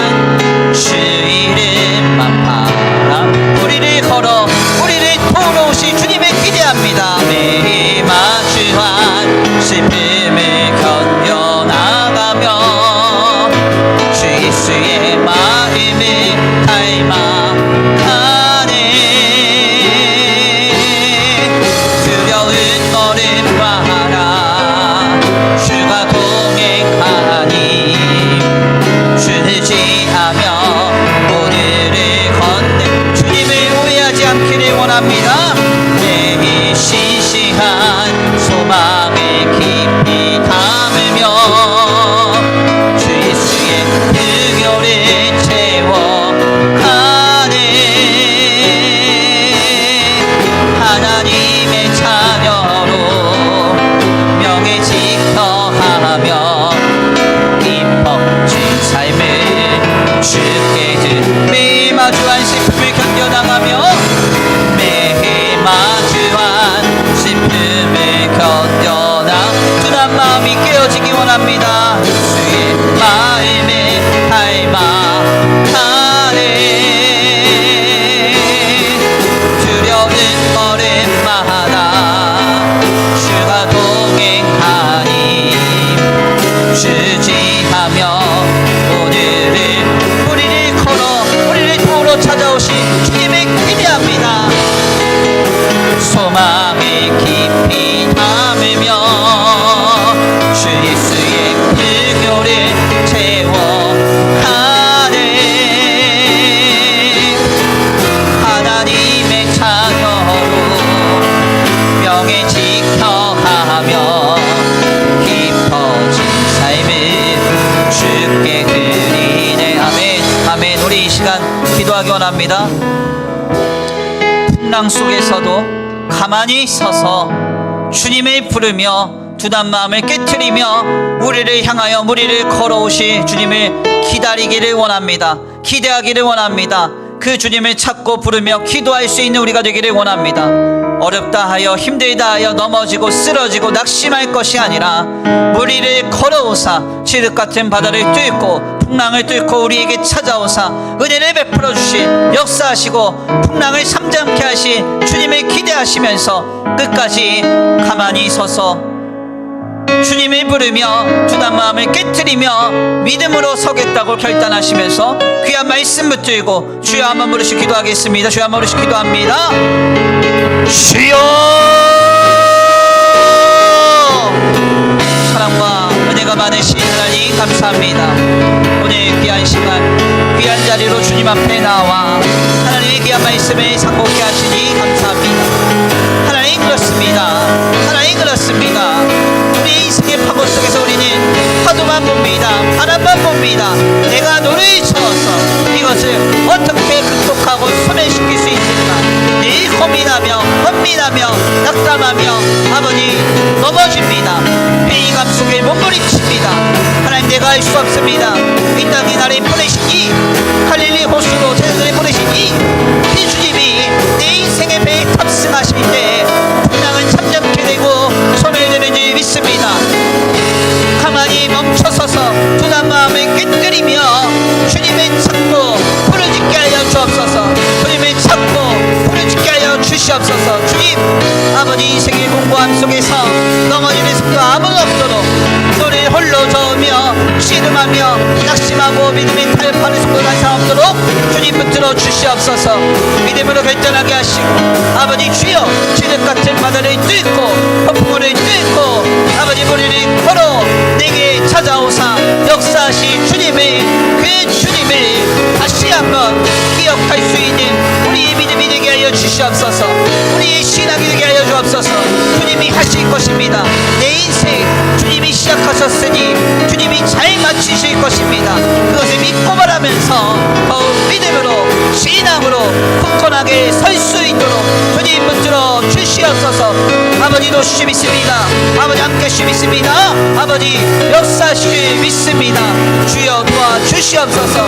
바라 뿌리를 걸어 견뎌나가며 매일 마주한 슬픔을 견뎌나 둔한 마음이 깨어지기 원합니다. 예수의 마음에 닮아가네. 두려운 걸음마다 주가 동행하니 주지하며 오늘을 우리를 걸어 우리를 도우러 찾아오신 주님을 기대합니다. 소망을 깊이 담으며 주 예수의 불교를 채워가네. 하나님의 자녀로 명예 지켜가며 깊어진 삶을 주께 드리네. 아멘. 아멘. 우리 이 시간 기도하기 원합니다. 풍랑 속에서도 가만히 서서 주님을 부르며 두단 마음을 깨트리며 우리를 향하여 무리를 걸어오시 주님을 기다리기를 원합니다. 기대하기를 원합니다. 그 주님을 찾고 부르며 기도할 수 있는 우리가 되기를 원합니다. 어렵다 하여 힘들다 하여 넘어지고 쓰러지고 낙심할 것이 아니라 무리를 걸어오사 지륵같은 바다를 뚫고 풍랑을 뚫고 우리에게 찾아오사 은혜를 베풀어 주실 역사하시고 풍랑을 잠잠케 하신 주님을 기대하시면서 끝까지 가만히 서서 주님을 부르며 두단 마음을 깨트리며 믿음으로 서겠다고 결단하시면서 귀한 말씀 붙들고 주여 한번 부르시 기도하겠습니다. 주여 한번 부르시 기도합니다. 주여, 사랑과 은혜가 많으신 하나님 감사합니다. 오늘 귀한 시간 귀한 자리로 주님 앞에 나와 하나님의 귀한 말씀을 상고케 하시니 감사합니다. 하나님 그렇습니다. 하나님 그렇습니다. 우리 인생의 파고 속에서 우리는 파도만 봅니다. 바람만 봅니다. 내가 노를 저어서 이것을 어떻게 극복하고 소멸시킬 수 있을까 늘 고민하며 번민하며 낙담하며 아버지 넘어집니다. 회의감 속에 몸부림칩니다. 하나님 내가 할 수 없습니다. 이 땅에 나를 보내시니 갈릴리 호수로 제자들을 보내시니 이 주님이 내 인생의 배에 탑승하실 때 풍랑은 잠잠게 되고 소멸되는 줄 믿습니다. 가만히 멈춰서서 두단 마음을 깨뜨리며 주님을 찾고 부르짖게 하여 주옵소서. 주님을 찾고 부르짖게 하여 주시옵소서. 주님 아버지 인생의 공고함 속에서 넘어지는 성도 아무도 없도록 노래를 홀로 저으며 씨름하며 낙심하고 믿음의 탈파를 속도한 사람 없도록 주님 붙들어 주시옵소서. 믿음으로 결단하게 하시고 아버지 주여 지륵같은 바다를 뚫고 폭풍우를 뚫고 아버지 머리를 걸어 내게 찾아오사 역사하신 주님을 그 주님을 다시 한번 기억할 수 있는 우리의 믿음이 되게 하여 주시옵소서. 우리의 신앙이 되게 하여 주옵소서. 주님이 하실 것입니다. 내 인생 주님이 시작하셨으니 주님이 잘 마치실 것입니다. 그것을 믿고 바라면서 더욱 믿음으로 신앙으로 굳건하게 설 수 있도록 주님 붙들어 주시옵소서. 아버지도 주님 믿습니다. 아버지 함께 주님 믿습니다. 아버지 역사하실 믿습니다. 주여 도와주시옵소서.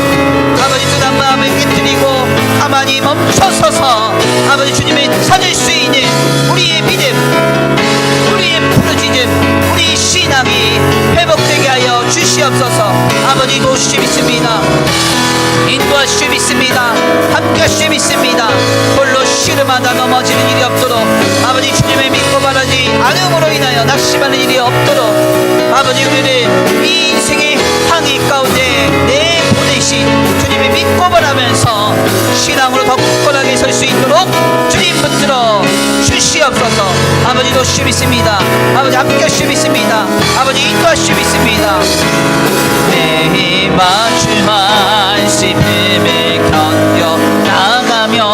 아버지 두단 마음을 깨뜨리고 가만히 멈춰서서 아버지 주님을 찾을 수 있는 우리의 믿음 우리의 부르짖음 우리 신앙이 회복되게 하여 주시옵소서. 아버지 도우시 믿습니다. 인도하시 믿습니다. 함께하시 믿습니다. 홀로 씨름하다 넘어지는 일이 없도록 아버지 주님을 믿고 바라지 않음으로 인하여 낙심하는 일이 없도록 아버지 우리를 이 인생의 항해 가운데 내보내신 주님을 믿고 바라면서 신앙으로 더 굳건하게 설 수 있도록 주님 붙들어 주시옵소서. 아버지 도우시 믿습니다. 아버지 함께하시 믿습니다. 아버지 인도하시 믿습니다. 매일 마주한 슬픔을 견뎌 나가며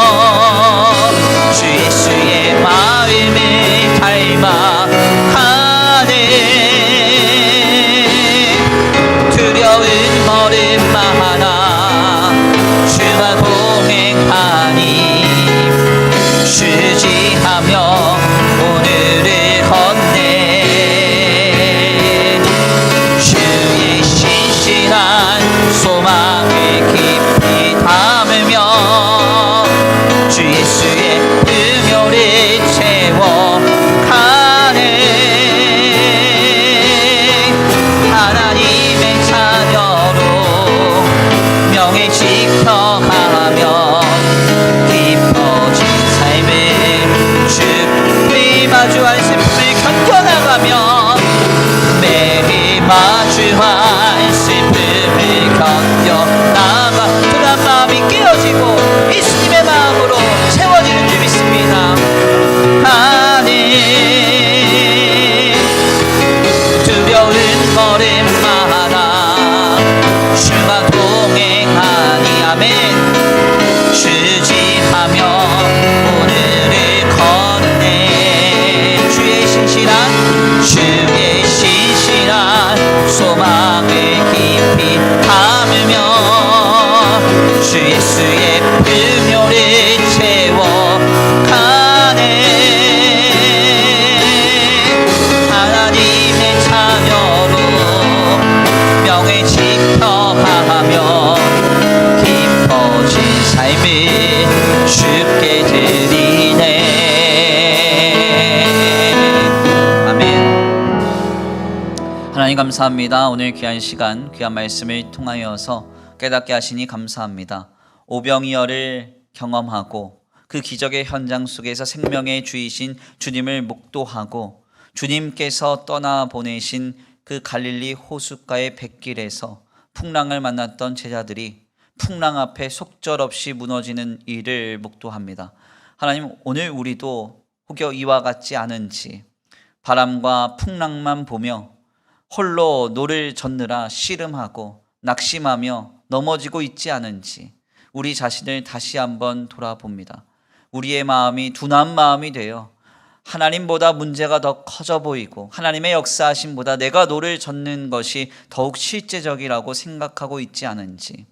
주 예수의 마음을 닮아가네. 두려운 걸음마다 주와 동행하니 주지하며 오늘을 걷네. 주의 신실한 소망을 깊이 담으며 하나님 감사합니다. 오늘 귀한 시간 귀한 말씀을 통하여서 깨닫게 하시니 감사합니다. 오병이어를 경험하고 그 기적의 현장 속에서 생명의 주이신 주님을 목도하고 주님께서 떠나보내신 그 갈릴리 호숫가의 뱃길에서 풍랑을 만났던 제자들이 풍랑 앞에 속절없이 무너지는 일을 목도합니다. 하나님, 오늘 우리도 혹여 이와 같지 않은지 바람과 풍랑만 보며 홀로 노를 젓느라 씨름하고 낙심하며 넘어지고 있지 않은지 우리 자신을 다시 한번 돌아봅니다. 우리의 마음이 둔한 마음이 되어 하나님보다 문제가 더 커져 보이고 하나님의 역사하심보다 내가 노를 젓는 것이 더욱 실제적이라고 생각하고 있지 않은지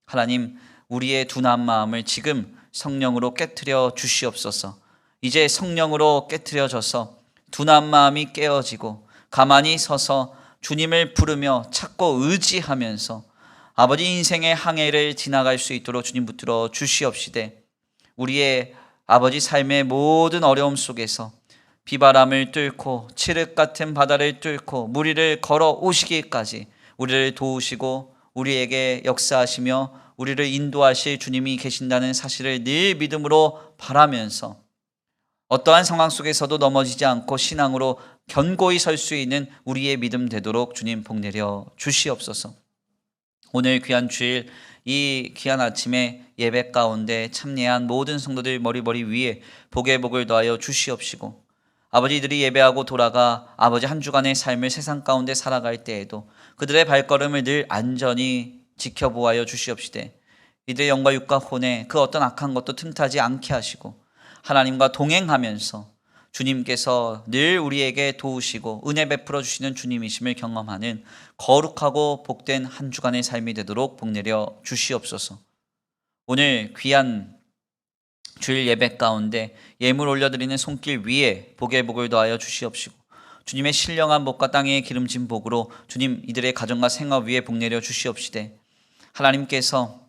하나님, 우리의 둔한 마음을 지금 성령으로 깨트려 주시옵소서. 이제 성령으로 깨트려져서 둔한 마음이 깨어지고 가만히 서서 주님을 부르며 찾고 의지하면서 아버지 인생의 항해를 지나갈 수 있도록 주님 붙들어 주시옵시되 우리의 아버지 삶의 모든 어려움 속에서 비바람을 뚫고 칠흑 같은 바다를 뚫고 무리를 걸어 오시기까지 우리를 도우시고 우리에게 역사하시며 우리를 인도하실 주님이 계신다는 사실을 늘 믿음으로 바라면서 어떠한 상황 속에서도 넘어지지 않고 신앙으로 견고히 설 수 있는 우리의 믿음 되도록 주님 복내려 주시옵소서. 오늘 귀한 주일 이 귀한 아침에 예배 가운데 참여한 모든 성도들 머리 위에 복의 복을 더하여 주시옵시고 아버지들이 예배하고 돌아가 아버지 한 주간의 삶을 세상 가운데 살아갈 때에도 그들의 발걸음을 늘 안전히 지켜보아여 주시옵시되 이들의 영과 육과 혼에 그 어떤 악한 것도 틈타지 않게 하시고 하나님과 동행하면서 주님께서 늘 우리에게 도우시고 은혜 베풀어 주시는 주님이심을 경험하는 거룩하고 복된 한 주간의 삶이 되도록 복내려 주시옵소서. 오늘 귀한 주일 예배 가운데 예물 올려드리는 손길 위에 복의 복을 더하여 주시옵시고 주님의 신령한 복과 땅의 기름진 복으로 주님 이들의 가정과 생업 위에 복내려 주시옵시되 하나님께서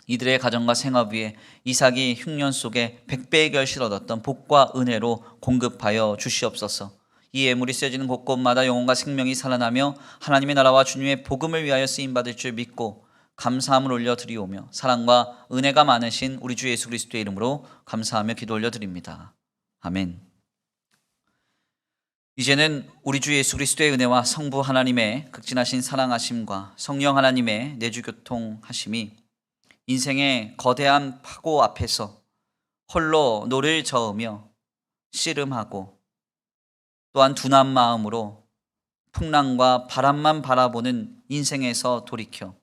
이들의 가정과 생업 위에 이삭이 흉년 속에 100배의 결실을 얻었던 복과 은혜로 공급하여 주시옵소서. 이 예물이 쓰여지는 곳곳마다 영혼과 생명이 살아나며 하나님의 나라와 주님의 복음을 위하여 쓰임받을 줄 믿고 감사함을 올려드리오며 사랑과 은혜가 많으신 우리 주 예수 그리스도의 이름으로 감사하며 기도 올려드립니다. 아멘. 이제는 우리 주 예수 그리스도의 은혜와 성부 하나님의 극진하신 사랑하심과 성령 하나님의 내주교통하심이 인생의 거대한 파고 앞에서 홀로 노를 저으며 씨름하고 또한 둔한 마음으로 풍랑과 바람만 바라보는 인생에서 돌이켜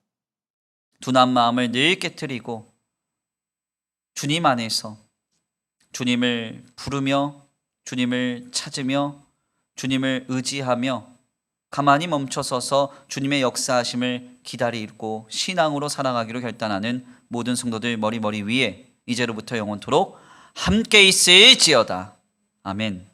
둔한 마음을 늘 깨트리고 주님 안에서 주님을 부르며 주님을 찾으며 주님을 의지하며 가만히 멈춰서서 주님의 역사하심을 기다리고 신앙으로 살아가기로 결단하는 모든 성도들 머리 위에 이제로부터 영원토록 함께 있을지어다. 아멘.